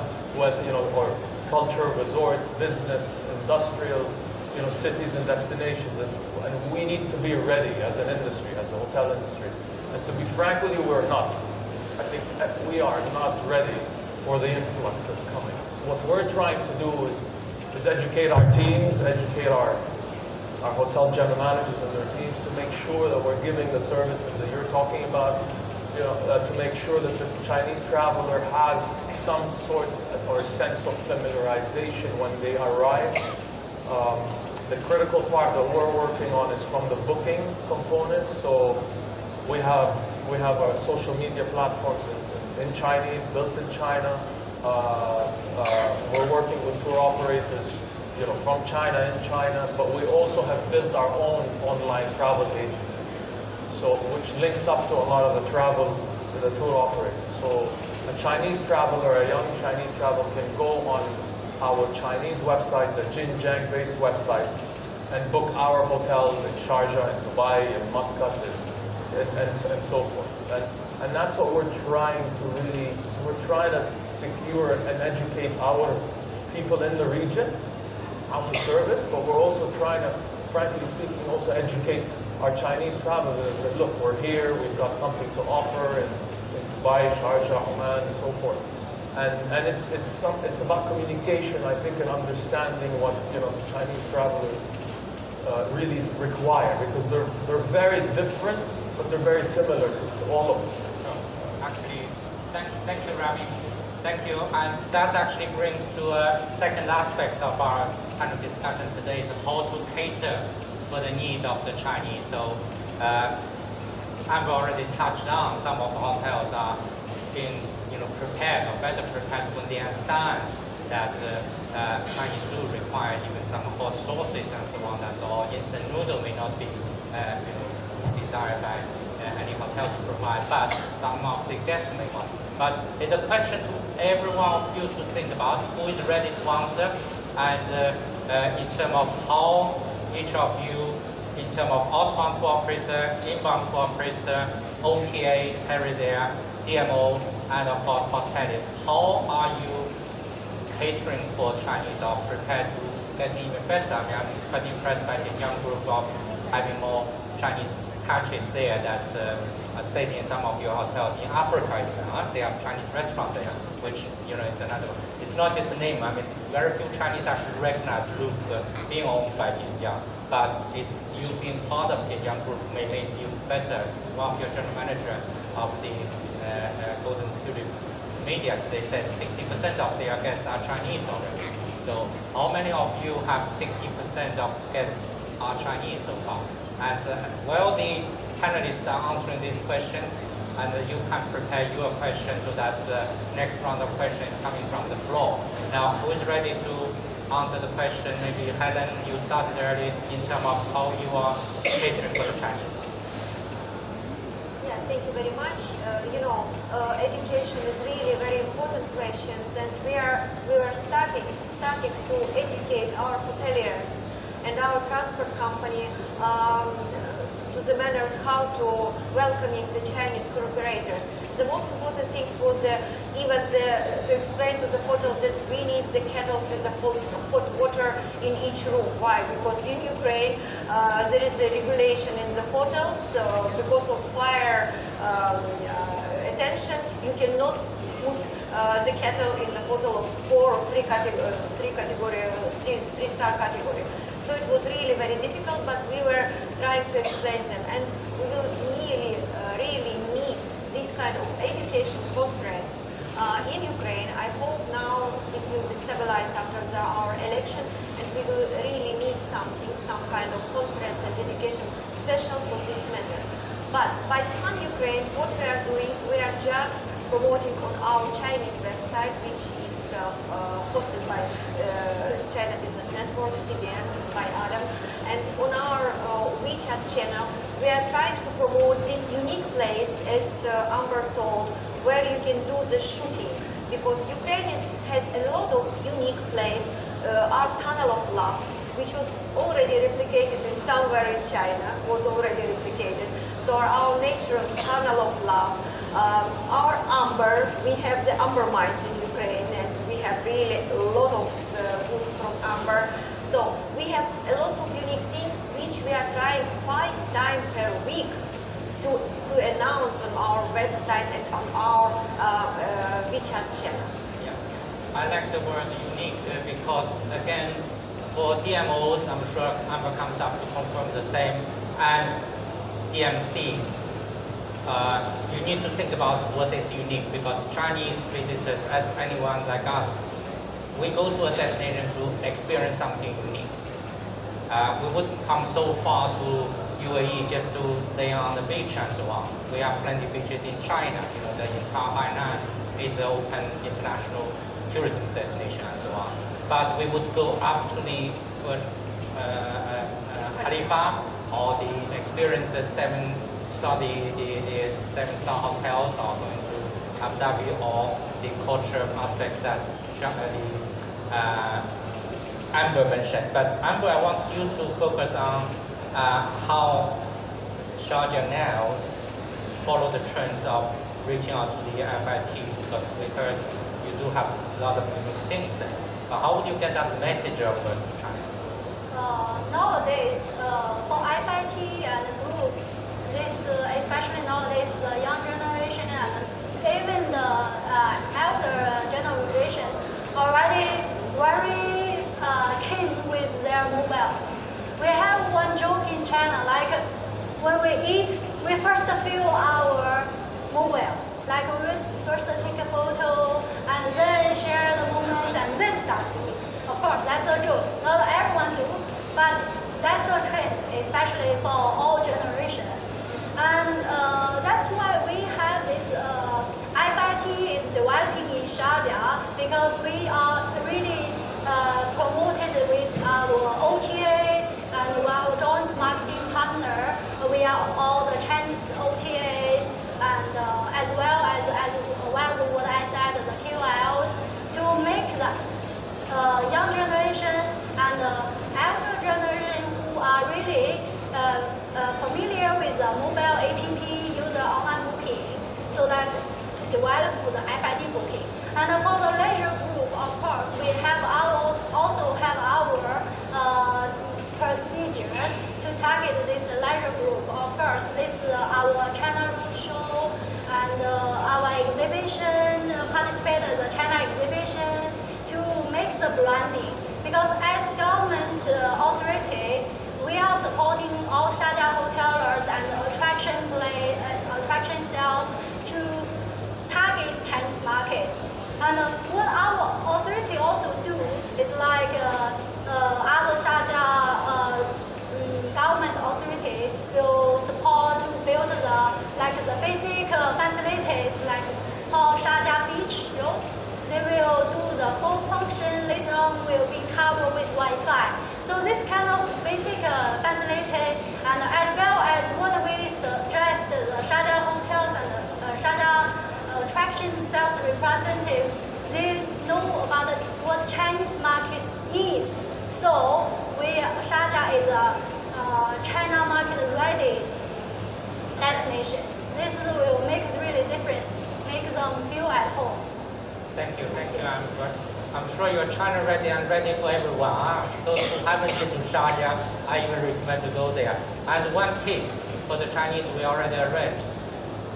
or culture, resorts, business, industrial, cities and destinations. And we need to be ready as an industry, as a hotel industry. And to be frank with you, we're not. I think we are not ready for the influx that's coming. So what we're trying to do is educate our teams, educate our hotel general managers and their teams to make sure that we're giving the services that you're talking about, to make sure that the Chinese traveler has some sort or sense of familiarization when they arrive. The critical part that we're working on is from the booking component. So we have our social media platforms in Chinese, built in China. We're working with tour operators from China, in China, but we also have built our own online travel agency, so which links up to a lot of the tour operators. So a Chinese traveler, a young Chinese traveler, can go on our Chinese website, the Xinjiang-based website, and book our hotels in Sharjah, and Dubai, and Muscat, and so forth. And that's what we're trying to really, so we're trying to secure and educate our people in the region how to service, but we're also trying to, frankly speaking, also educate our Chinese travelers that, look, we're here, we've got something to offer in Dubai, Sharjah, Oman, and so forth. And it's about communication, I think, and understanding what the Chinese travelers really require, because they're very different, but they're very similar to all of us. Actually, thank you, Rami. Thank you. And that actually brings to a second aspect of our panel discussion today, is how to cater for the needs of the Chinese. So I've already touched on some of the hotels are being prepared, or better prepared, when they understand that Chinese do require even some hot sauces and so on. That all instant noodle may not be desired by any hotel to provide, but some of the guests may want. But it's a question to every one of you to think about, who is ready to answer, and in terms of how each of you, in terms of outbound tour operator, inbound tour operator, OTA, carry there, DMO, and of course hoteliers, how are you catering for Chinese, or prepared to get even better? I mean, I'm quite impressed by the young group of having more Chinese touches there that stayed in some of your hotels in Africa even. They have Chinese restaurant there, which is another one. It's not just a name. I mean, very few Chinese actually recognize Louvre being owned by Jinjiang, but it's you being part of Jinjiang group may make you better. One of your general manager of the Golden Tulip Media today said 60% of their guests are Chinese already. So how many of you have 60% of guests are Chinese so far? And while the panelists are answering this question, and you can prepare your question, so that the next round of questions is coming from the floor. Now, who is ready to answer the question? Maybe Helen, you started earlier in terms of how you are catering for the Chinese. Yeah, thank you very much. Education is really a very important question, and we are starting to educate our hoteliers and our transport company to the manners how to welcoming the Chinese tour operators. The most important thing was even to explain to the hotels that we need the kettles with the hot water in each room. Why? Because in Ukraine there is a regulation in the hotels because of fire attention. You cannot put the kettle in the hotel of 4 or 3 star category. So it was really very difficult, but we were trying to explain them, and we will really need this kind of education conference in Ukraine. I hope now it will be stabilized after our election, and we will really need some kind of conference and education special for this matter. But by Pan-Ukraine, what we are doing, we are just promoting on our Chinese website, which is hosted by China Business Network, CBN, by Adam. And on our WeChat channel, we are trying to promote this unique place, as Amber told, where you can do the shooting. Because Ukraine has a lot of unique place, our Tunnel of Love, which was already replicated in somewhere in China, was already replicated. So our natural Tunnel of Love. Our amber, we have the amber mines in Ukraine, and we have really a lot of goods from amber. So we have a lot of unique things which we are trying 5 times per week to announce on our website and on our WeChat channel. Yeah, I like the word unique because again, for DMOs, I'm sure Amber comes up to confirm the same, and DMCs. You need to think about what is unique, because Chinese visitors, as anyone like us, we go to a destination to experience something unique. We wouldn't come so far to UAE just to lay on the beach and so on. We have plenty of beaches in China, the entire Hainan is an open international tourism destination and so on. But we would go up to the Khalifa or the experience the seven-star hotels, or going to Abu Dhabi, or the cultural aspect that Amber mentioned. But Amber, I want you to focus on how Sharjah now follow the trends of reaching out to the FITs, because we heard you do have a lot of unique things there. But how would you get that message over to China? Nowadays, for FIT and group, this especially nowadays the young generation and even the elder generation already very keen with their mobiles. We have one joke in China, like when we eat, we first feel our mobile. Like we first take a photo and then share the moments and then start to eat. Of course, that's a joke. Not everyone do, but that's a trend, especially for all generations. And that's why we have this FIT is developing in Sharjah, because we are really promoted with our OTA and our joint marketing partner. We are all the Chinese OTAs, and as well as what I said, the QLs, to make the young generation and the elder generation who are really familiar with the mobile app, use the online booking, so that to develop the FIT booking. And for the leisure group, of course, we have also have our procedures to target this leisure group. Of course, this is our China roadshow and our exhibition, participate in the China exhibition to make the branding. Because as government authority, we are supporting all Sharjah hotelers and attraction sales to target Chinese market. And what our authority also do is like other Sharjah government authority will support to build the basic facilities like for Sharjah Beach Road. They will do the full function, later on will be covered with Wi-Fi. So this kind of basic facility, and as well as what we suggest the Sharjah hotels and Sharjah attraction sales representative, they know about what Chinese market needs. So Sharjah is a China market ready destination. This will make really difference, make them feel at home. Thank you, Amber. I'm sure you're China ready and ready for everyone. Those who haven't been to Sharjah, I even recommend to go there. And one tip for the Chinese, we already arranged.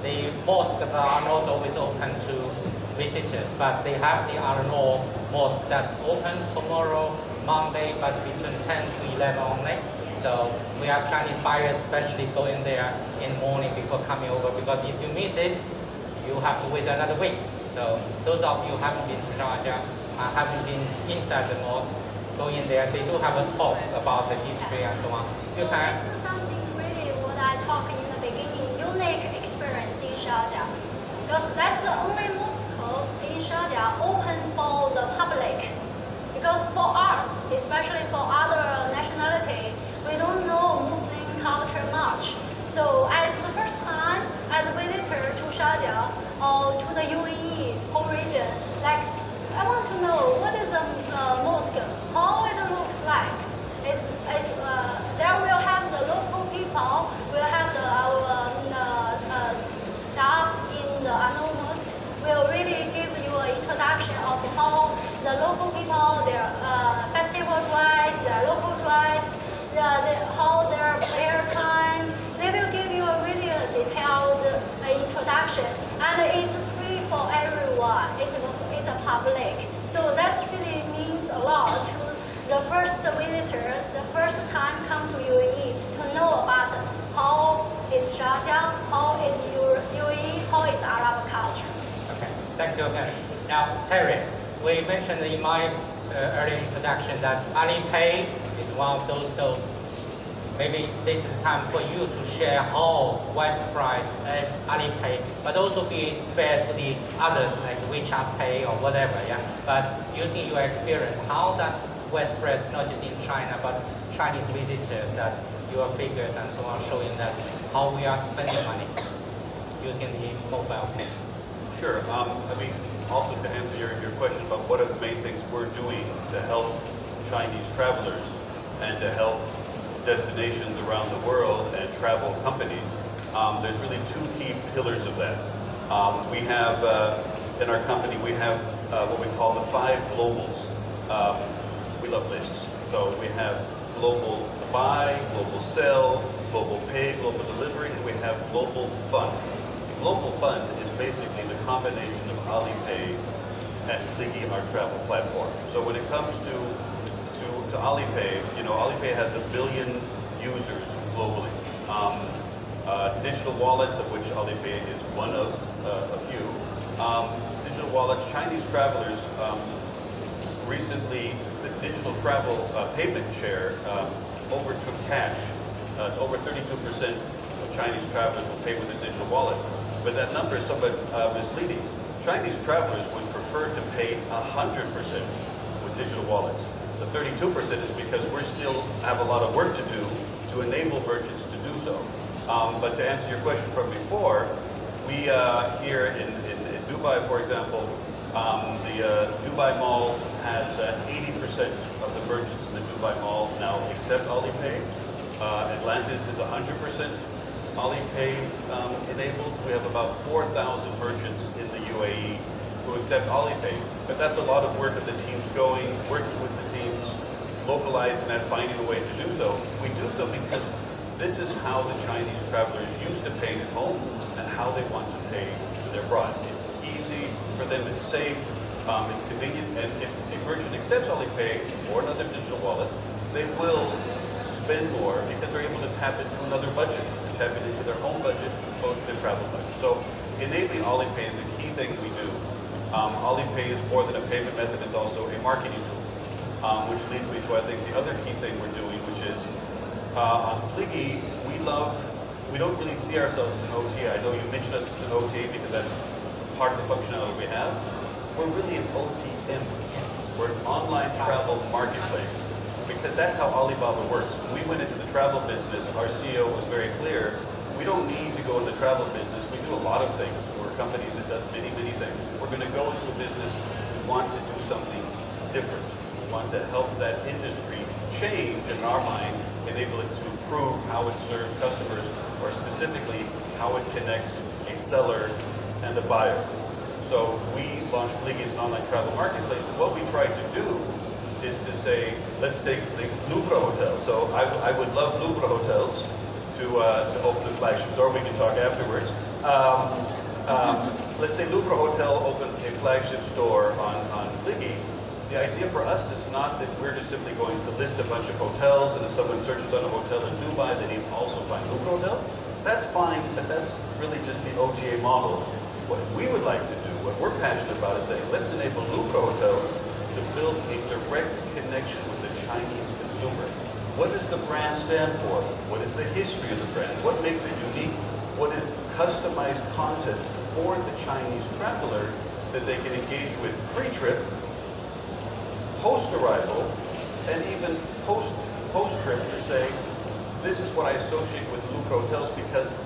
The mosques are not always open to visitors, but they have the Al-Noor mosque that's open tomorrow, Monday, but between 10 to 11 only. So we have Chinese buyers especially going there in the morning before coming over, because if you miss it, you have to wait another week. So those of you who haven't been to Sharjah, haven't been inside the mosque, go in there. They do have a talk about the history and so on. So this is something really what I talked in the beginning, unique experience in Sharjah. Because that's the only mosque in Sharjah open for the public. Because for us, especially for other nationality, we don't know Muslim culture much. So as the first time, as a visitor to Sharjah or to the UAE whole region, like I want to know what is the mosque, how it looks like. There we'll have the local people, we'll have our staff in the Al-Noor mosque will really give you an introduction of how the local people, their festival drives, their local drives, how their prayer time. They will give you a really detailed introduction, and it's free for everyone. It's a public, so that really means a lot to the first visitor, the first time come to UAE to know about how is Sharjah, how is UAE, how is Arab culture. Okay, thank you again. Now, Terry, we mentioned in my earlier introduction that Alipay is one of those maybe this is the time for you to share how Westflight and Alipay, but also be fair to the others like WeChat Pay or whatever, yeah. But using your experience, how that Westflight, not just in China, but Chinese visitors, that your figures and so on, showing that how we are spending money using the mobile pay. Sure. I mean, also to answer your question about what are the main things we're doing to help Chinese travelers and to help destinations around the world and travel companies, there's really two key pillars of that. We have, in our company, we have what we call the 5 globals. We love lists. So we have global buy, global sell, global pay, global delivery, and we have global fund. Global fund is basically the combination of Alipay and Fliggy, our travel platform. So when it comes to Alipay, you know, Alipay has 1 billion users globally. Digital wallets, of which Alipay is one of a few. Digital wallets, Chinese travelers, recently the digital travel payment share overtook cash. It's over 32% of Chinese travelers will pay with a digital wallet. But that number is somewhat misleading. Chinese travelers would prefer to pay 100% with digital wallets. The 32% is because we still have a lot of work to do to enable merchants to do so. But to answer your question from before, we here in Dubai, for example, the Dubai Mall has 80% of the merchants in the Dubai Mall now accept Alipay. Atlantis is 100% Alipay enabled. We have about 4,000 merchants in the UAE who accept Alipay. But that's a lot of work of the teams going, working with the teams, localizing that, finding a way to do so. We do so because this is how the Chinese travelers used to pay at home and how they want to pay when they're abroad. It's easy for them, it's safe, it's convenient, and if a merchant accepts Alipay or another digital wallet, they will spend more because they're able to tap into another budget, tap into their own budget as opposed to their travel budget. So enabling Alipay is a key thing we do. Alipay is more than a payment method, it's also a marketing tool, which leads me to, I think, the other key thing we're doing, which is on Fliggy, we don't really see ourselves as an OTA. I know you mentioned us as an OTA because that's part of the functionality we have. We're really an OTM. We're an online travel marketplace because that's how Alibaba works. When we went into the travel business, our CEO was very clear. We don't need to go into the travel business. We do a lot of things. We're a company that does many, many things. If we're going to go into a business, we want to do something different. We want to help that industry change, in our mind, enable it to improve how it serves customers, or specifically how it connects a seller and a buyer. So we launched Fliggy as an online travel marketplace, and what we tried to do is to say, let's take the Louvre Hotel. So I would love Louvre Hotels to open a flagship store. We can talk afterwards. Let's say Louvre Hotel opens a flagship store on Fliggy. The idea for us is not that we're just simply going to list a bunch of hotels, and if someone searches on a hotel in Dubai, they need to also find Louvre Hotels. That's fine, but that's really just the OTA model. What we would like to do, what we're passionate about, is saying, let's enable Louvre Hotels to build a direct connection with the Chinese consumer. What does the brand stand for? What is the history of the brand? What makes it unique? What is customized content for the Chinese traveler that they can engage with pre-trip, post-arrival, and even post-trip to say, this is what I associate with Louvre Hotels because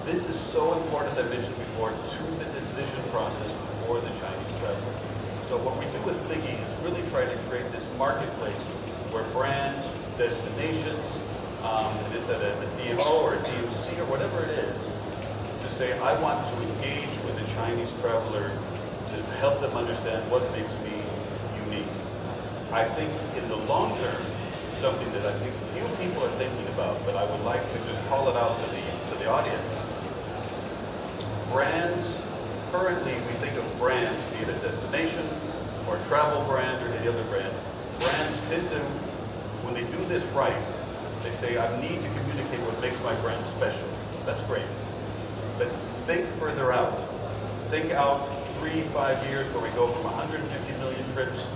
this is so important, as I mentioned before, to the decision process for the Chinese traveler. So what we do with Fliggy is really try to create this marketplace where brands, destinations, it is at a DMO or a DMC or whatever it is, to say, I want to engage with the Chinese traveler to help them understand what makes me unique. I think in the long term, something that I think few people are thinking about, but I would like to just call it out to the audience. Brands, currently we think of brands, be it a destination or a travel brand or any other brand. Brands tend to, when they do this right, they say, I need to communicate what makes my brand special. That's great. But think further out. Think out 3-5 years where we go from 150 million trips.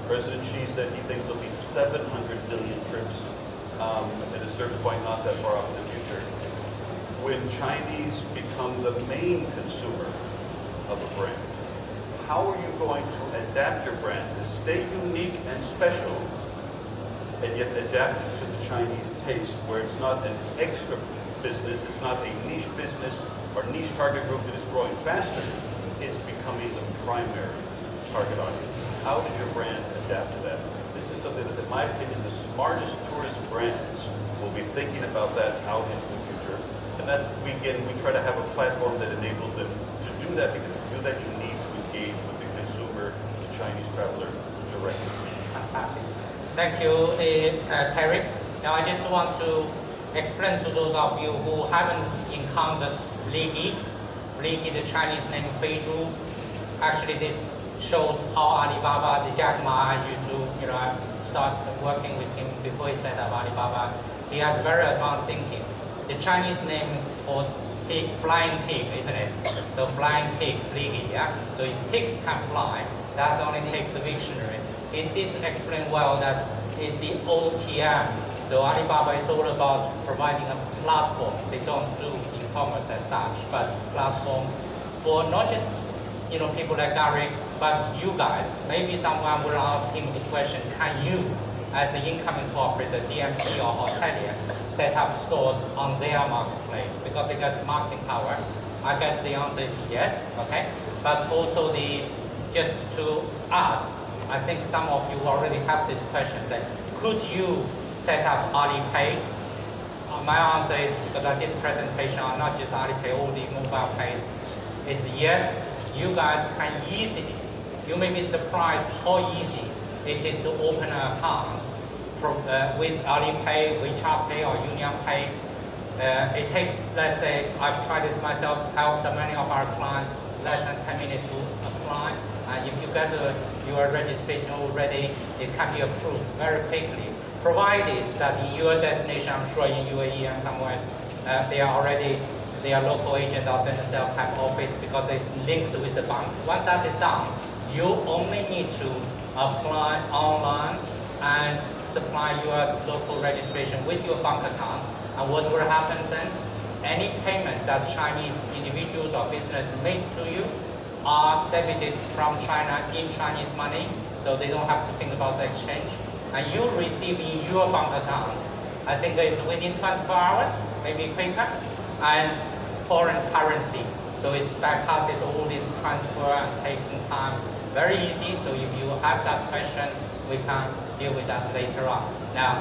President Xi said he thinks there'll be 700 million trips at a certain point not that far off in the future, when Chinese become the main consumer of a brand, how are you going to adapt your brand to stay unique and special and yet adapt it to the Chinese taste, where it's not an extra business, it's not a niche business or niche target group that is growing faster, it's becoming the primary target audience. How does your brand adapt to that? This is something that, in my opinion, the smartest tourism brands will be thinking about that out into the future. And that's, we try to have a platform that enables them to do that, because to do that you need to engage with the consumer, the Chinese traveler, directly. Fantastic. Thank you, Terry. Now I just want to explain to those of you who haven't encountered Fligi, the Chinese name Feizhu. Actually, this shows how Alibaba, the Jack Ma, used to, start working with him before he set up Alibaba. He has very advanced thinking. The Chinese name for pig, flying pig, isn't it? So flying pig, Fligi, yeah? So if pigs can fly, that only takes the dictionary. He did explain well that it's the OTM. So Alibaba is all about providing a platform. They don't do e-commerce as such, but platform for not just people like Gary, but you guys. Maybe someone will ask him the question, can you, as an incoming tour operator, DMC or hotelier, set up stores on their marketplace? Because they got marketing power. I guess the answer is yes, okay? But also just to add, I think some of you already have this question, that could you set up Alipay? My answer is, because I did a presentation on not just Alipay, all the mobile pays, is yes, you guys can easily. You may be surprised how easy it is to open an account with Alipay, WeChat Pay, or Union Pay. It takes, let's say, I've tried it myself, helped many of our clients less than 10 minutes to apply. And if you get your registration already, it can be approved very quickly, provided that in your destination, I'm sure in UAE and somewhere, they are already, their local agent or themselves have office, because it's linked with the bank. Once that is done, you only need to apply online and supply your local registration with your bank account. And what will happen then? Any payments that Chinese individuals or business made to you are debited from China in Chinese money, so they don't have to think about the exchange. And you receive in your bank account, I think it's within 24 hours, maybe quicker, and foreign currency. So it bypasses all this transfer and taking time. Very easy, so if you have that question, we can deal with that later on. Now,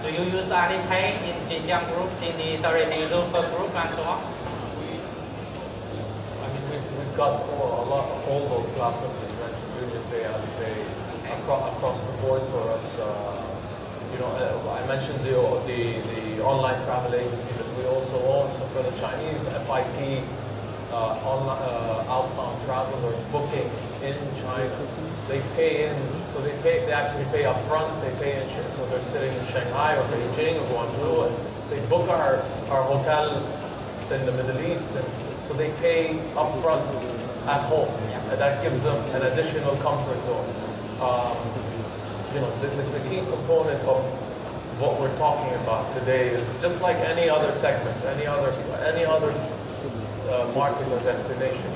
do you use Alipay in Jinjiang group, in the Lufa group, and so on? We've got all those platforms that you mentioned, UnionPay, Alipay, across the board for us. I mentioned the online travel agency that we also own. So for the Chinese FIT, outbound travel or booking in China, they pay in. So they actually pay up front. They pay in. So they're sitting in Shanghai or Beijing or Guangzhou, and they book our hotel in the Middle East, and so they pay up front at home, and that gives them an additional comfort zone. The key component of what we're talking about today is just like any other segment, any other market or destination.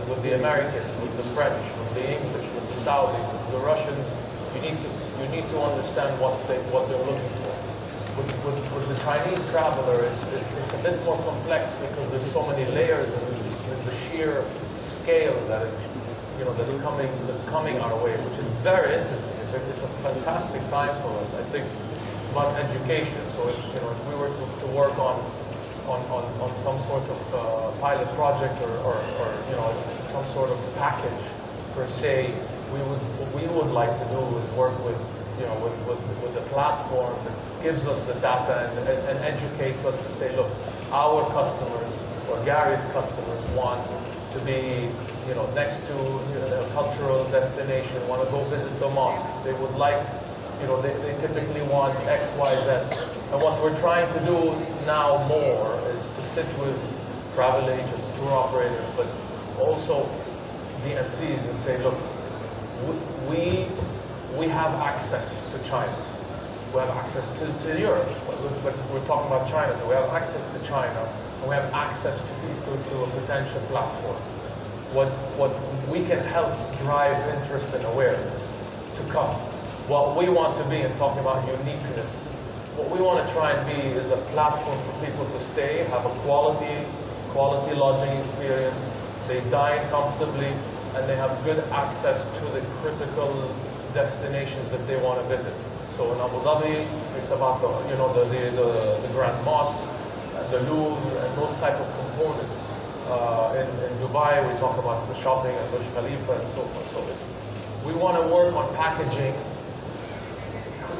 With the Americans, with the French, with the English, with the Saudis, with the Russians, you need to understand what they're looking for. With the Chinese traveler, it's a bit more complex, because there's so many layers, and there's the sheer scale that is, that's coming our way, which is very interesting. It's a fantastic time for us. I think it's about education. So if we were to work on some sort of pilot project or some sort of package per se, what we would like to do is work with a platform that gives us the data and educates us to say, look, our customers or Gary's customers want to be next to a cultural destination, want to go visit the mosques. They would like, they typically want X, Y, Z. And what we're trying to do now more is to sit with travel agents, tour operators, but also DMCs and say, look, we have access to China. We have access to Europe, but we're talking about China too. We have access to China, and we have access to a potential platform. What we can help drive interest and awareness to come. What we want to be, in talking about uniqueness, what we want to try and be is a platform for people to stay, have a quality lodging experience, they dine comfortably, and they have good access to the critical destinations that they want to visit. So in Abu Dhabi, it's about the Grand Mosque, the Louvre, and those type of components. In Dubai, we talk about the shopping and Burj Khalifa and so forth. So we want to work on packaging,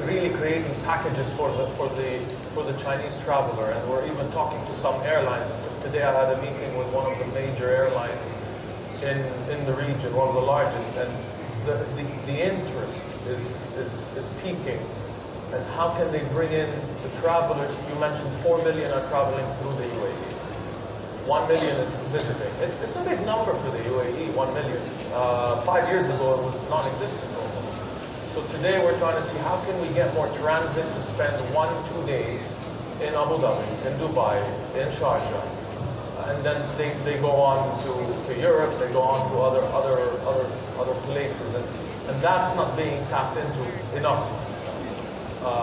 really creating packages for the Chinese traveler, and we're even talking to some airlines. Today I had a meeting with one of the major airlines in the region, one of the largest, and the interest is peaking. And how can they bring in the travelers? You mentioned 4 million are traveling through the UAE. 1 million is visiting. It's a big number for the UAE, 1 million. 5 years ago it was non-existent almost. So today we're trying to see how can we get more transit to spend 1-2 days in Abu Dhabi, in Dubai, in Sharjah. And then they go on to Europe, they go on to other places, and that's not being tapped into enough.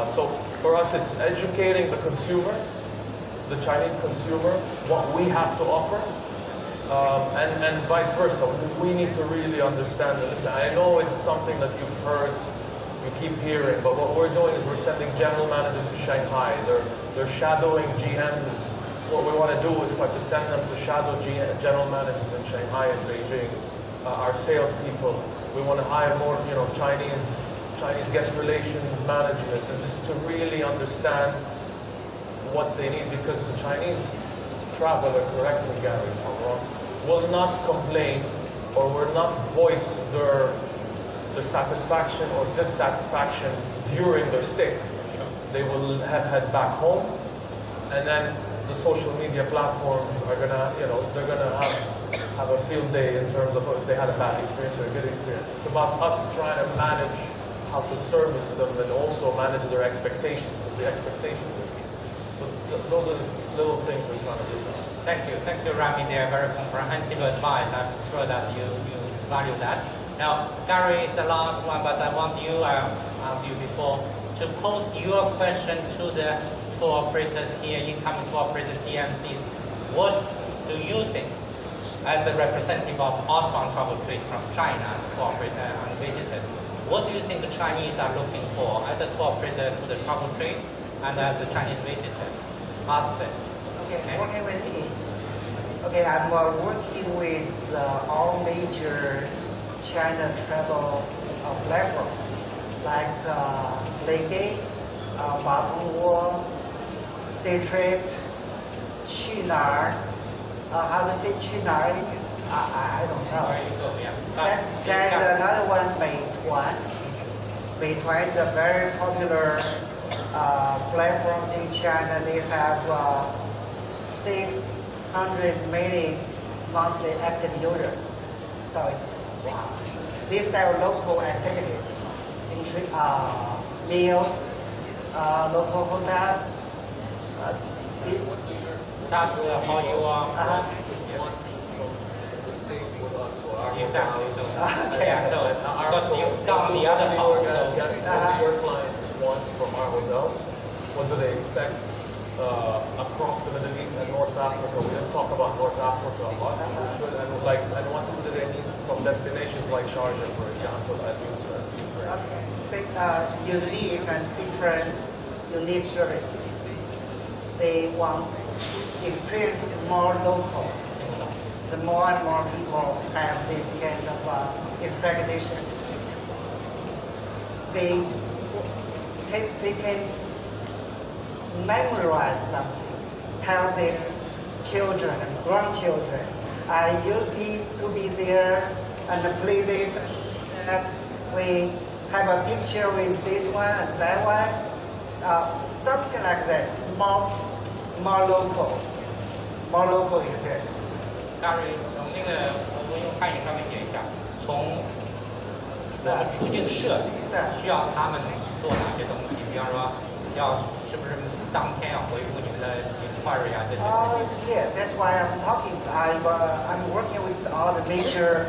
So for us, it's educating the consumer, the Chinese consumer, what we have to offer, and vice versa. We need to really understand and listen. I know it's something that you've heard, you keep hearing, but what we're doing is we're sending general managers to Shanghai. They're shadowing GMs. What we want to do is start to send them to shadow general managers in Shanghai and Beijing, our salespeople. We want to hire more, Chinese guest relations management, and just to really understand what they need, because the Chinese traveler, correct me Gary if I'm wrong, will not complain or will not voice their satisfaction or dissatisfaction during their stay. They will head back home, and then the social media platforms are gonna, they're gonna have a field day in terms of if they had a bad experience or a good experience. It's about us trying to manage how to service them and also manage their expectations, because the expectations are key. So those are the little things we're trying to do now. Thank you, Rami. They are very comprehensive advice. I'm sure that you value that. Now, Gary is the last one, but I want you, I asked you before, to pose your question to the tour operators here, incoming tour operators, DMCs. What do you think, as a representative of outbound travel trade from China, tour operator and visitor, what do you think the Chinese are looking for as a tour operator to the travel trade and as the Chinese visitors? Ask them. Okay, working with me. Okay, I'm working with all major China travel platforms like Fligate, Batonwo, Ctrip, 去哪儿, how to say 去哪儿? I don't know. Where you go, yeah. There is another one, Meituan. Meituan is a very popular platform in China. They have 600 million monthly active users. So it's wow. These are local activities, meals, local hotels. That's how you are. Stays with us, so our Exactly. hotels, Okay. Yeah, so because you've done the other part. What do your clients want from our hotel? What do they expect across the Middle East and North Africa? We didn't talk about North Africa a lot. We should, and what do they need from destinations like Sharjah, for example, and Ukraine? Okay, unique and different, unique services. They want to experience more local. So more and more people have this kind of expectations. They can memorize something, tell their children and grandchildren, you need to be there and play this and that. We have a picture with this one and that one, something like that. More local experience. Gary， 从那个我用汉语稍微解一下，从我们出境设计需要他们做哪些东西？比方说是不是当天要回复你们的 inquiry 啊这些？ Yeah, that's why I'm talking. I'm working with all the major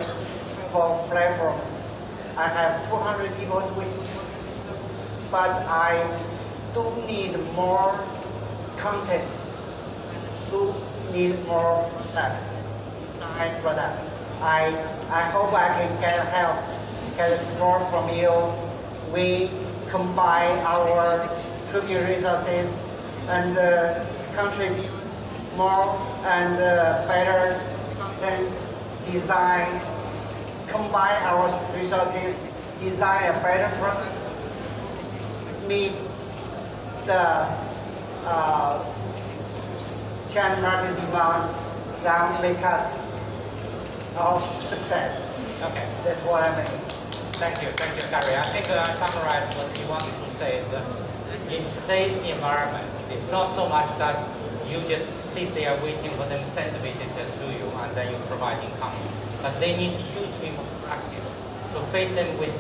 platforms. I have 200 people with me, but I do need more content. Do need more product. I hope I can get help, get support from you. We combine our human resources and contribute more and better content design. Combine our resources, design a better product, meet the China market demands that make us our success. Okay. That's what I mean. Thank you, Gary. I think I summarized what you wanted to say is in today's environment, it's not so much that you just sit there waiting for them to send visitors to you and then you provide income. But they need you to be more proactive, to feed them with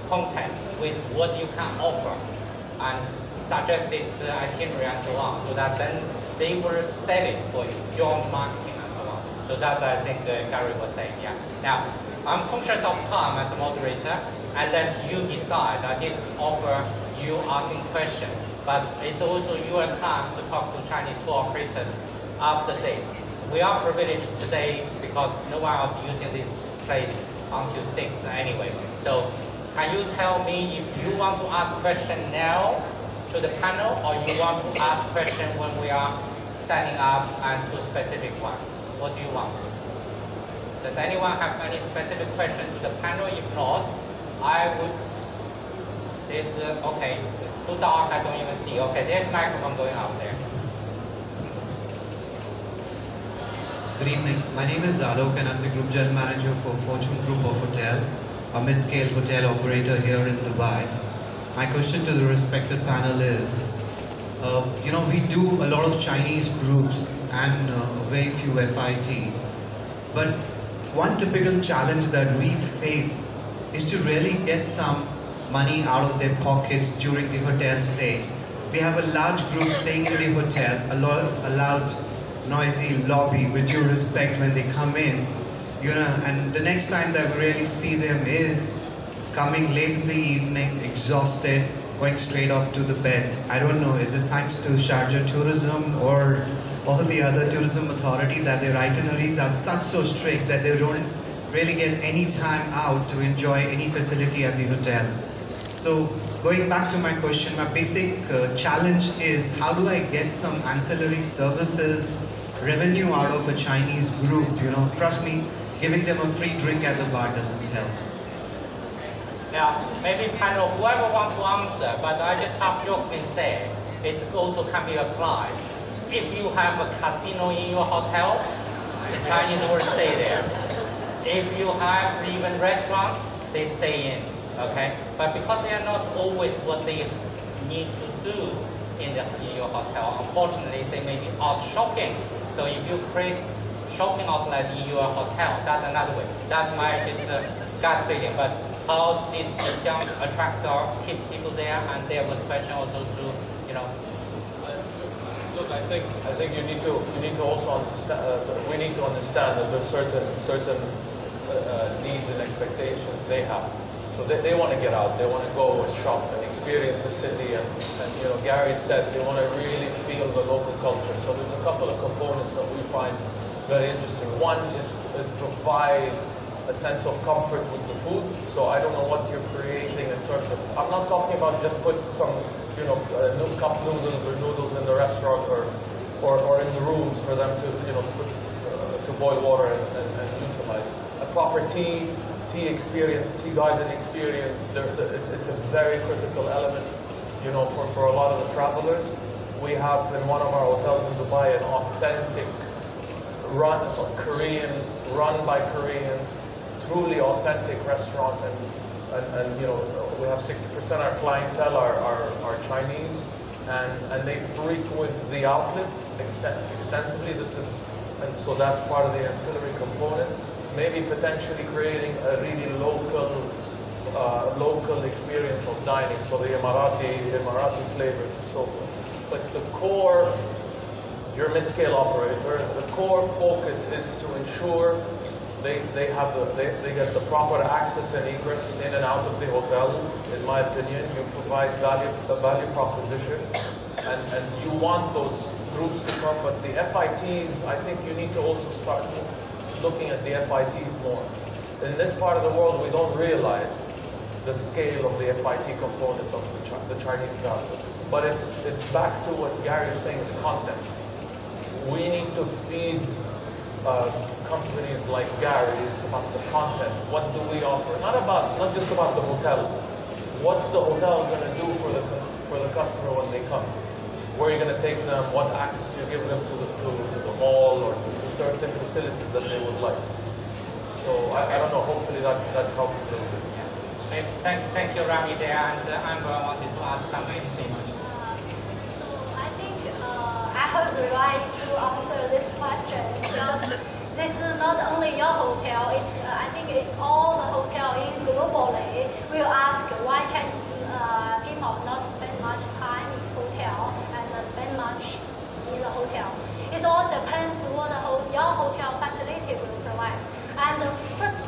content, with what you can offer, and suggest its itinerary and so on, so that then they will sell it for you, joint marketing and so on. So that's, I think, Gary was saying, yeah. Now, I'm conscious of time as a moderator. I let you decide. I did offer you asking questions, but it's also your time to talk to Chinese tour operators after this. We are privileged today because no one else using this place until 6 anyway. So can you tell me if you want to ask question now to the panel, or you want to ask question when we are standing up and to specific one? What do you want? Does anyone have any specific question to the panel? If not, I would. This okay. It's too dark. I don't even see. Okay, there's a microphone going out there. Good evening. My name is Alok and I'm the Group General Manager for Fortune Group of Hotel, a mid-scale hotel operator here in Dubai. My question to the respected panel is, we do a lot of Chinese groups and very few FIT, but one typical challenge that we face is to really get some money out of their pockets during the hotel stay. We have a large group staying in the hotel, a loud, noisy lobby, with due respect when they come in, and the next time that we really see them is coming late in the evening, exhausted, going straight off to the bed. I don't know, is it thanks to Sharjah tourism or all the other tourism authority that their itineraries are so strict that they don't really get any time out to enjoy any facility at the hotel? So going back to my question, my basic challenge is, how do I get some ancillary services revenue out of a Chinese group? Trust me, giving them a free drink at the bar doesn't help. Now, maybe panel, whoever wants to answer, but I just half jokingly say, it also can be applied. If you have a casino in your hotel, the Chinese will stay there. If you have even restaurants, they stay in, okay? But because they are not always what they need to do in your hotel, unfortunately, they may be out shopping. So if you create shopping outlet in your hotel, that's another way. That's my just gut feeling. But how did Zhejiang attract or keep people there? And there was a question also to, Look, I think you need to also understand. We need to understand that there's certain needs and expectations they have. So they want to get out. They want to go and shop and experience the city. And Gary said they want to really feel the local culture. So there's a couple of components that we find very interesting. One is provide a sense of comfort with the food. So I don't know what you're creating in terms of. I'm not talking about just put some cup noodles or noodles in the restaurant or in the rooms for them to to boil water and utilize. A proper tea experience, tea garden experience. It's a very critical element, for a lot of the travelers. We have in one of our hotels in Dubai an authentic run by Koreans, truly authentic restaurant, and we have 60% of our clientele are Chinese, and they frequent the outlet extensively. And so that's part of the ancillary component. Maybe potentially creating a really local local experience of dining, so the Emirati flavors and so forth. But the core, your mid-scale operator, the core focus is to ensure they get the proper access and egress in and out of the hotel. In my opinion, you provide a value proposition, and you want those groups to come. But the FITs, I think you need to also start looking at the FITs more. In this part of the world, we don't realize the scale of the FIT component of the Chinese traveler. But it's back to what Gary's saying is content. We need to feed companies like Gary's about the content. What do we offer? Not just about the hotel. What's the hotel going to do for the customer when they come? Where are you going to take them? What access do you give them to the mall or to certain facilities that they would like? So I don't know. Hopefully that helps a little bit. Thank you, Rami there, and Amber wanted to add something. So I think I have the right to answer this question because this is not only your hotel. I think it's all the hotel in globally. We'll ask why Chinese people not spend much time in hotel and spend much in the hotel. It all depends what your hotel facility will provide. And first,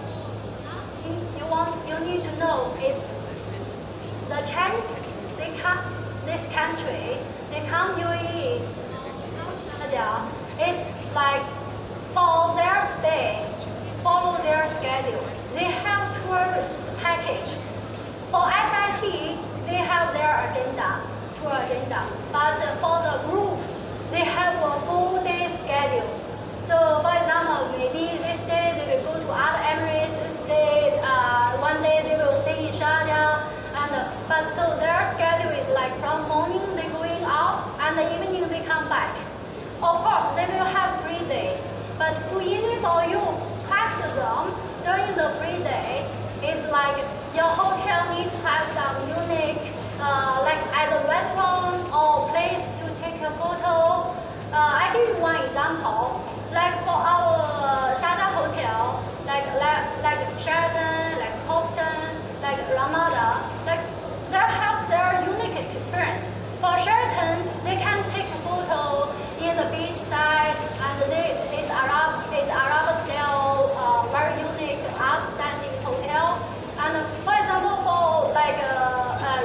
you need to know is the Chinese, they come this country, they come UAE, it's like for their stay, follow their schedule. They have tourist package. For FIT, they have their tour agenda. But for the groups, they have a full day schedule. So for example, maybe this day they will go to other Emirates, this day, one day they will stay in Sharjah, but so their schedule is like from morning they going out and the evening they come back. Of course, they will have free day, but to enable you practice them during the free day, it's like your hotel needs to have some unique, like either restaurant or place to take a photo. I give you one example. Like for our Sharjah hotel, like Sheraton, like Hopton, like Ramada, like they have their unique experience. For Sheraton, they can take a photo in the beach side, and it's Arab style, very unique, outstanding hotel. And for example, for like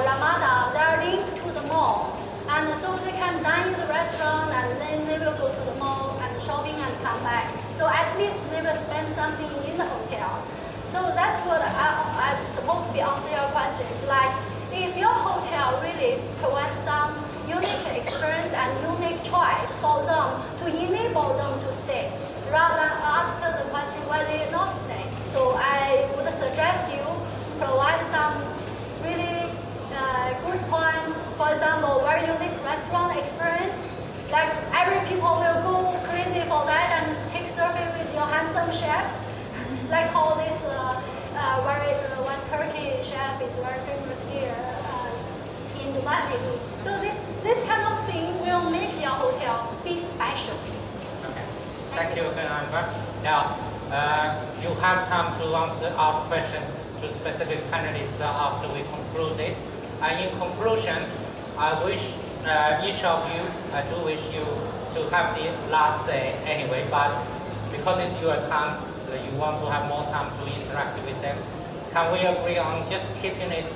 Ramada, they are linked to the mall, and so they can dine in the restaurant, and then they will go to the mall and shopping and come back. So at least they will spend something in the hotel. So that's what I'm supposed to be answering your question. It's like if your hotel really provides some unique experience and unique choice for them to enable them to stay, rather than ask the question why they not stay. So I would suggest you provide some really good point. For example, very unique restaurant experience. Like every people will go crazy for that and take selfie with your handsome chef. Like how this one Turkey chef is very famous here in Dubai. So this kind of thing will make your hotel be special. Okay. Thank you, Amber. Now you have time to ask questions to specific panelists after we conclude this. And in conclusion, I wish each of you, I do wish you to have the last say anyway, but because it's your time, so you want to have more time to interact with them, can we agree on just keeping it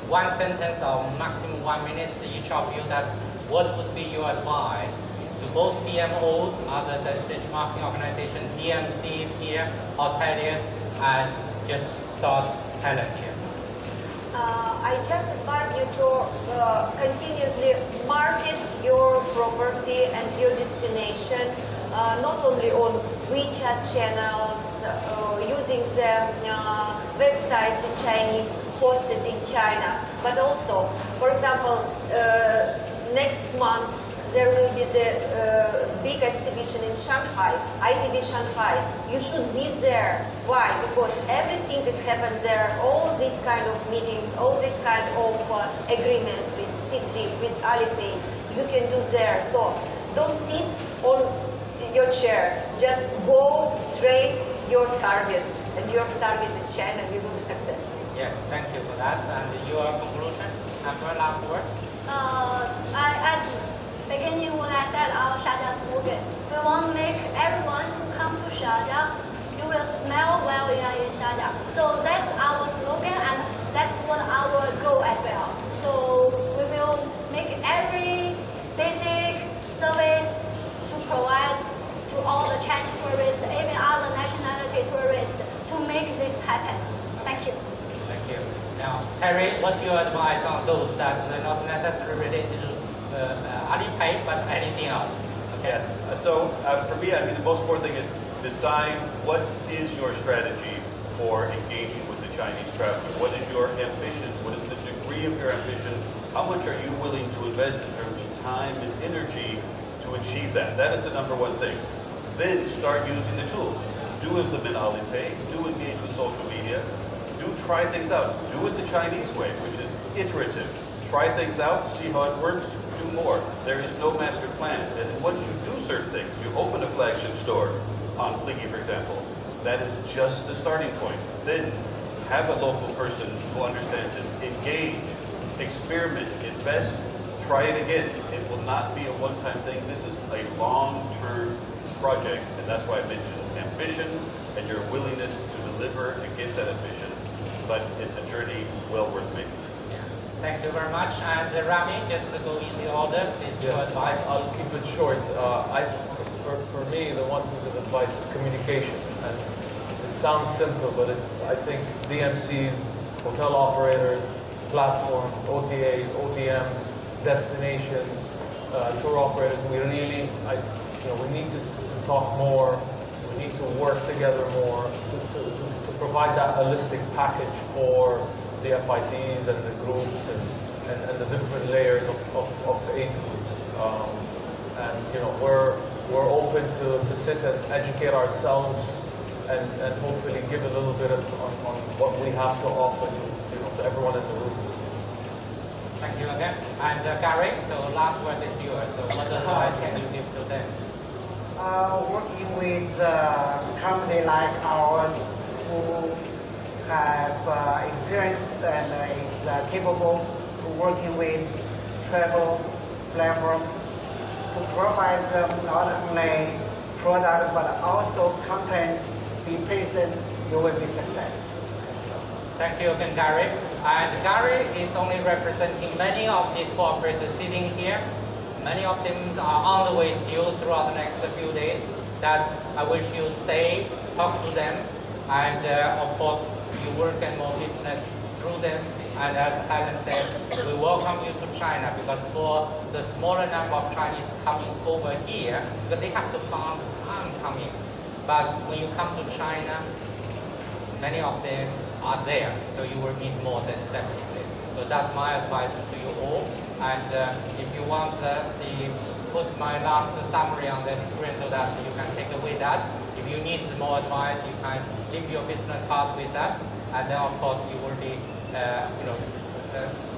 one sentence or maximum 1 minute each of you, that what would be your advice to both DMOs, other destination marketing organization, DMCs here, hoteliers, and just start Helen here? I just advise you to continuously market your property and your destination, not only on WeChat channels, using the websites in Chinese hosted in China, but also, for example, next month there will be the big exhibition in Shanghai, ITB Shanghai. You should be there. Why? Because everything is happens there. All these kind of meetings, all these kind of agreements with Ctrip, with Alipay, you can do there. So don't sit on your chair. Just go trace your target, and your target is China. You will be successful. Yes, thank you for that. And your conclusion, Amber, last word? As beginning when I said our Sharjah slogan, we want to make everyone who come to Sharjah, you will smell while you are in Sharjah. So that's our slogan and that's what our goal as well. So we will make every basic service to provide to all the Chinese tourists, even other nationality tourists, to make this happen. Thank you. Thank you. Now, Terry, what's your advice on those that are not necessarily related to Alipay, but anything else? Okay. Yes. So for me, I mean, the most important thing is decide what is your strategy for engaging with the Chinese traveler. What is your ambition? What is the degree of your ambition? How much are you willing to invest in terms of time and energy to achieve that? That is the number one thing. Then start using the tools. Do implement Alipay, do engage with social media, do try things out. Do it the Chinese way, which is iterative. Try things out, see how it works, do more. There is no master plan. And then once you do certain things, you open a flagship store on Fliggy, for example, that is just the starting point. Then have a local person who understands it. Engage, experiment, invest, try it again. It will not be a one-time thing. This is a long-term project, and that's why I mentioned ambition and your willingness to deliver against that ambition. But it's a journey well worth making. Yeah. Thank you very much. And Rami, just to go in the order, please, your advice. I'll keep it short. For me, the one piece of advice is communication. And it sounds simple, but I think DMCs, hotel operators, platforms, OTAs, OTMs, destinations, tour operators, we really, we need to talk more. We need to work together more to provide that holistic package for the FITs and the groups and the different layers of age groups. And we're open to sit and educate ourselves and hopefully give a little bit on what we have to offer to everyone in the room. Thank you again. And Gary, so last word is yours. So what advice can you give to them? Working with a company like ours who have experience and is capable to working with travel platforms to provide them not only product but also content. Be patient, you will be success. Thank you again, Gary. And Gary is only representing many of the tour operators sitting here. Many of them are on the way still throughout the next few days. That I wish you stay, talk to them, and of course you work and more business through them. And as Helen said, we welcome you to China, because for the smaller number of Chinese coming over here, because they have to find time coming. But when you come to China, many of them are there, so you will meet more, definitely. So that's my advice to you all. And if you want put my last summary on the screen so that you can take away that. If you need more advice, you can leave your business card with us, and then of course you will be,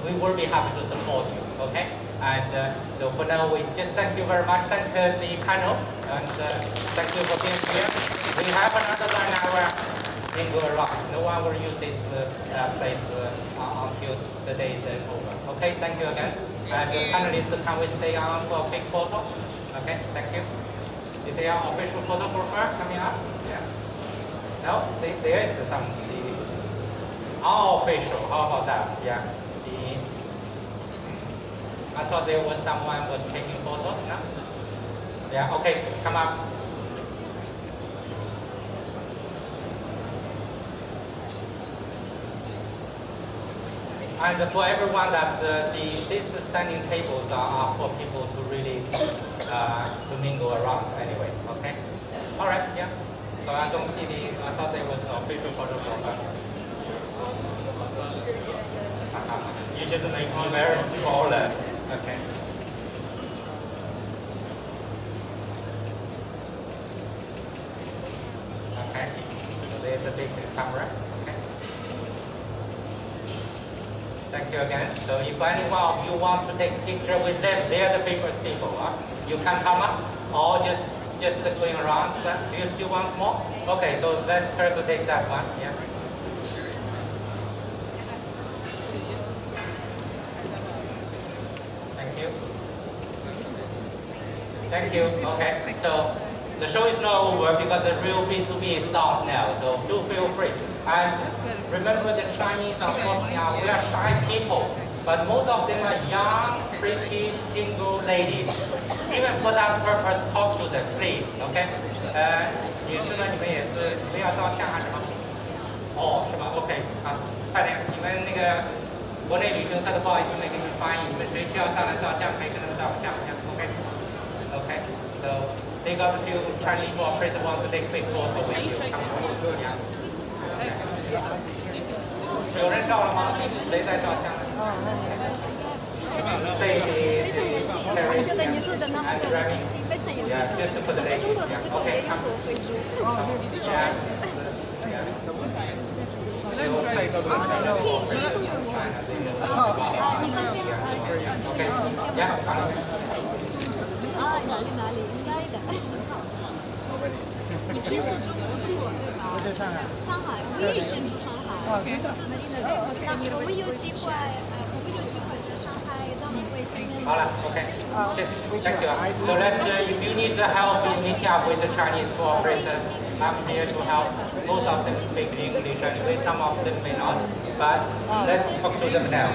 we will be happy to support you. Okay. And so for now, we just thank you very much. Thank the panel, and thank you for being here. We have another 1 hour bingo around. No one will use this place until the day is over. Okay, thank you again. And panelists, can we stay on for a big photo? Okay, thank you. Is there an official photographer coming up? Yeah. No, there is some unofficial. How about that? Yeah. I thought there was someone was taking photos. No. Yeah. Okay, come up. And for everyone, these standing tables are for people to really to mingle around anyway. Okay. All right. Yeah. So I don't see I thought there was an official photographer. You just make me very smaller. Okay. Okay. So there's a big camera. Okay. Thank you again. So if any one of you want to take a picture with them, they are the famous people. You can come up or just going around. So do you still want more? Okay, so let's try to take that one. Yeah. you. Thank you. Okay. So the show is not over because the real B2B start now. So do feel free. And remember, the Chinese, unfortunately, we are shy people, but most of them are young, pretty, single ladies. Even for that purpose, talk to them, please. Okay. 女士们，你们也是不要照相还是吗？哦，是吗 ？OK 啊，快点，你们那个国内旅行社的不好意思没给你们翻译，你们谁需要上来照相，可以跟他们照个相。OK。Okay. So they got a few Chinese tour operators want to take quick photo with you. 有人照了吗？谁在照相？Stay Yeah, just for the ladies. Okay, come. Okay, yeah. 哪里？应该的。你平时中国对吧？我在上海。上海，我也先住上海。我们有机会在上海专门为今天。好了 ，OK， Thank you. So let's, if you need help in meeting up with the Chinese tour operators, I'm here to help. Most of them speak English anyway. Some of them may not, but let's talk to them now.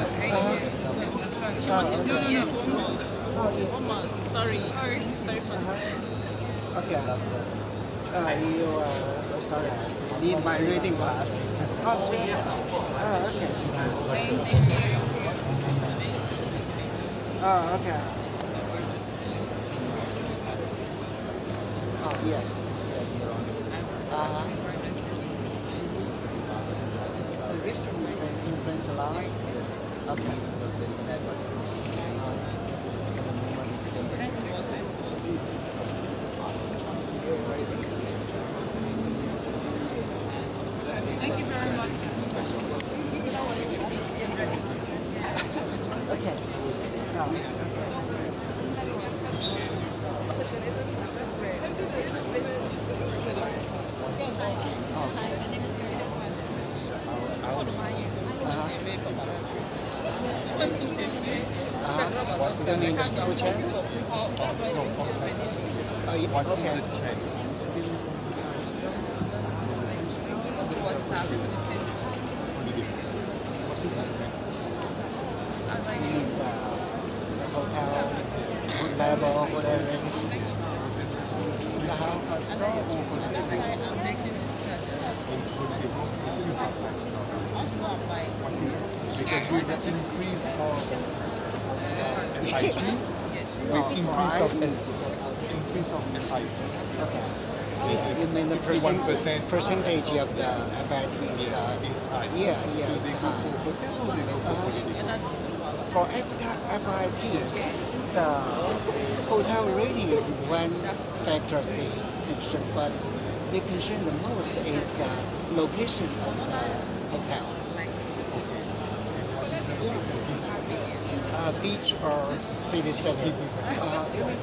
One more. Sorry. Okay. You sorry. Need my reading class. Oh, yes, of course. okay. Oh, okay. Oh, yes. Recently influenced a lot. Yes. Okay. Thank you very much. Okay. Do you mean the school chair? Oh, yeah. Okay. You mean the hotel, food level, whatever it is. Because with the increase of SIP, increase of SIP. Okay. You mean the percentage of the FITs? Yeah, it's high. For FITs, the hotel rating is one factor they mention, but they concern the most is the location of the hotel. Beach or city center. Even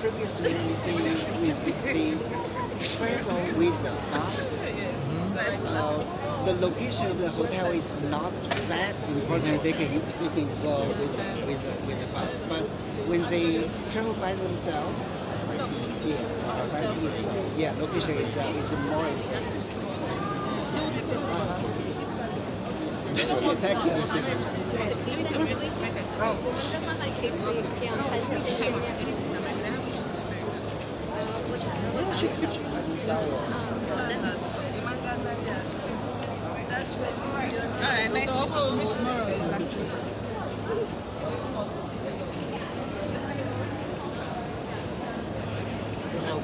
previously they travel with the bus. The location of the hotel is not that important. They can go with the bus. But when they travel by themselves, location is more important. Okay, thank you. Alright, nice to meet you tomorrow.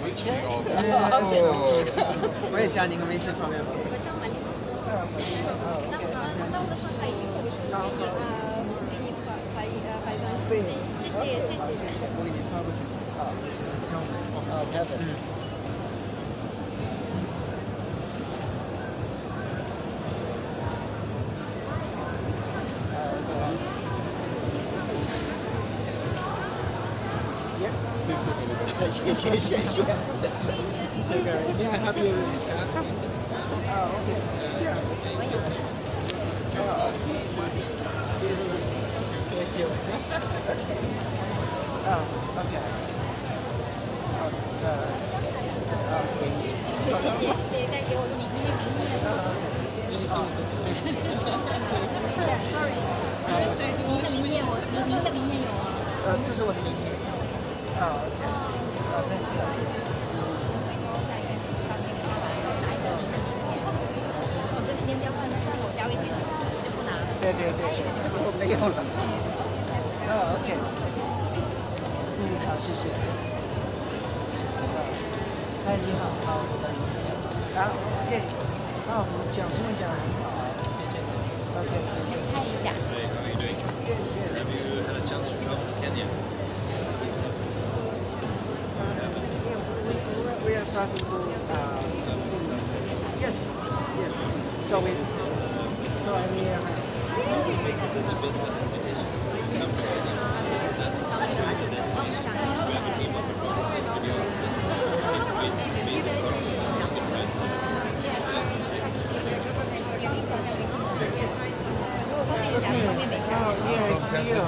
WeChat? 我也加您个微信方便吗？我叫玛丽。那我的上海以后是给你发一段。对，谢谢。我给您发过去。Kevin。谢谢。May I have your okay. Yeah. Thank you. Okay. Sorry，您的名片您的名片有吗？这是我的名片。OK。thank you。您不要换，但我交给你了，我就不拿了。对，我没有了。OK。好，谢谢。你好，OK。讲中文讲得很好。OK， 谢谢。看一下。Have you had a chance to travel to Kenya? We are starting to. Yes. So it's. So I mean. This is the best advantage. Come to Kenya. It's set. It's a destination. We have a team of photographers, videographers, amazing photos, good friends. Yeah, it's here.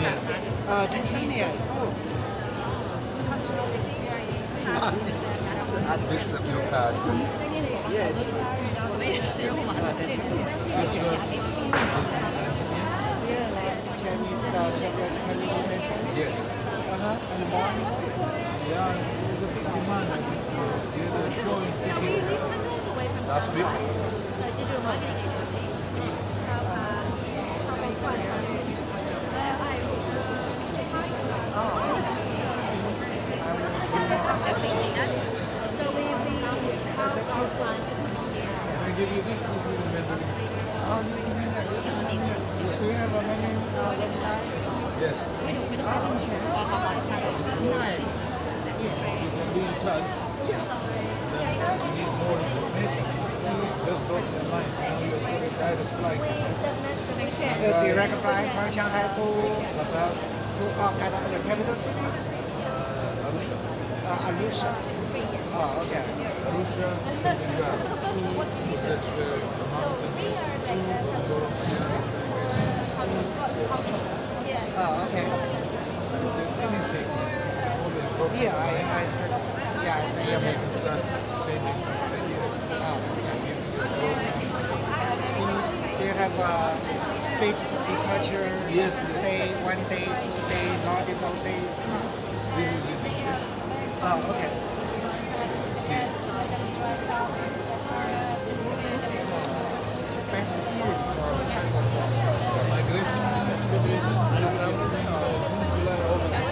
Tanzania. This is a new card. Yes. Chinese travelers coming in Tanzania? Yes. In the morning? Yeah, there's a big demand. I think they're showing last week. I give you this remember. Oh, this is menu. Do you have a menu website? Yes. Nice. You can be in touch. Yeah. Then if you need more information, just drop the line. Now you're getting direct flight. Direct flight from Shanghai to Qatar, Qatar, the capital city? Arusha. Arusha. Oh, okay. Arusha, Punjab. That's where the mountain is. Oh, okay. Anything. Yeah, I said your menu. Do you have a fixed departure day, 1 day, 2 days, multiple days? Oh, okay. Best series for migration July, August.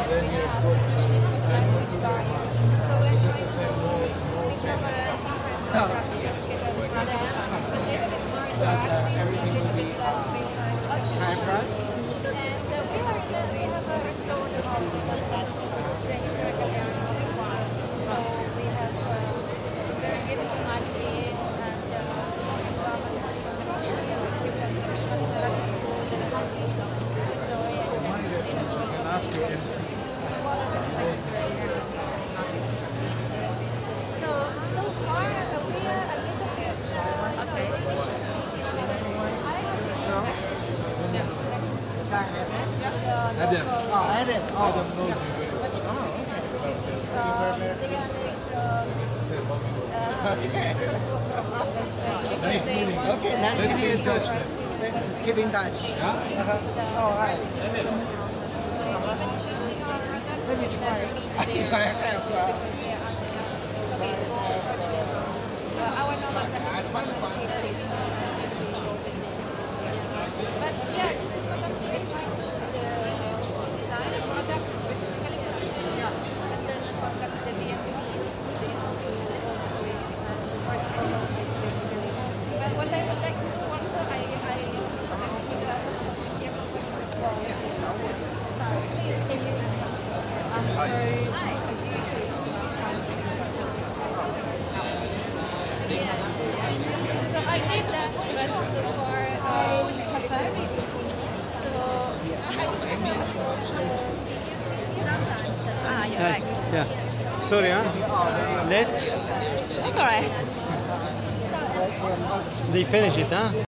Then you have got January to March. So everything will be high price. Ask your MC. So far we are a little bit Adam. Oh, Adam. Adam knows you very well. Nice meeting you. Okay, nice meeting you too. Keep in touch. Yeah? Oh, hi. Let me try. I have it's fun. But yeah, this is what I'm trying to design a product specifically for China, and then conduct the VMCs, But what I would like to do also, I would like to hear from you as well. Please, can you? I'm sorry. Hi. So I did that, but so far I prefer it. So I just approach the seniors sometimes. You're right. Yeah. Sorry, huh? Late. That's alright. They finish it, huh?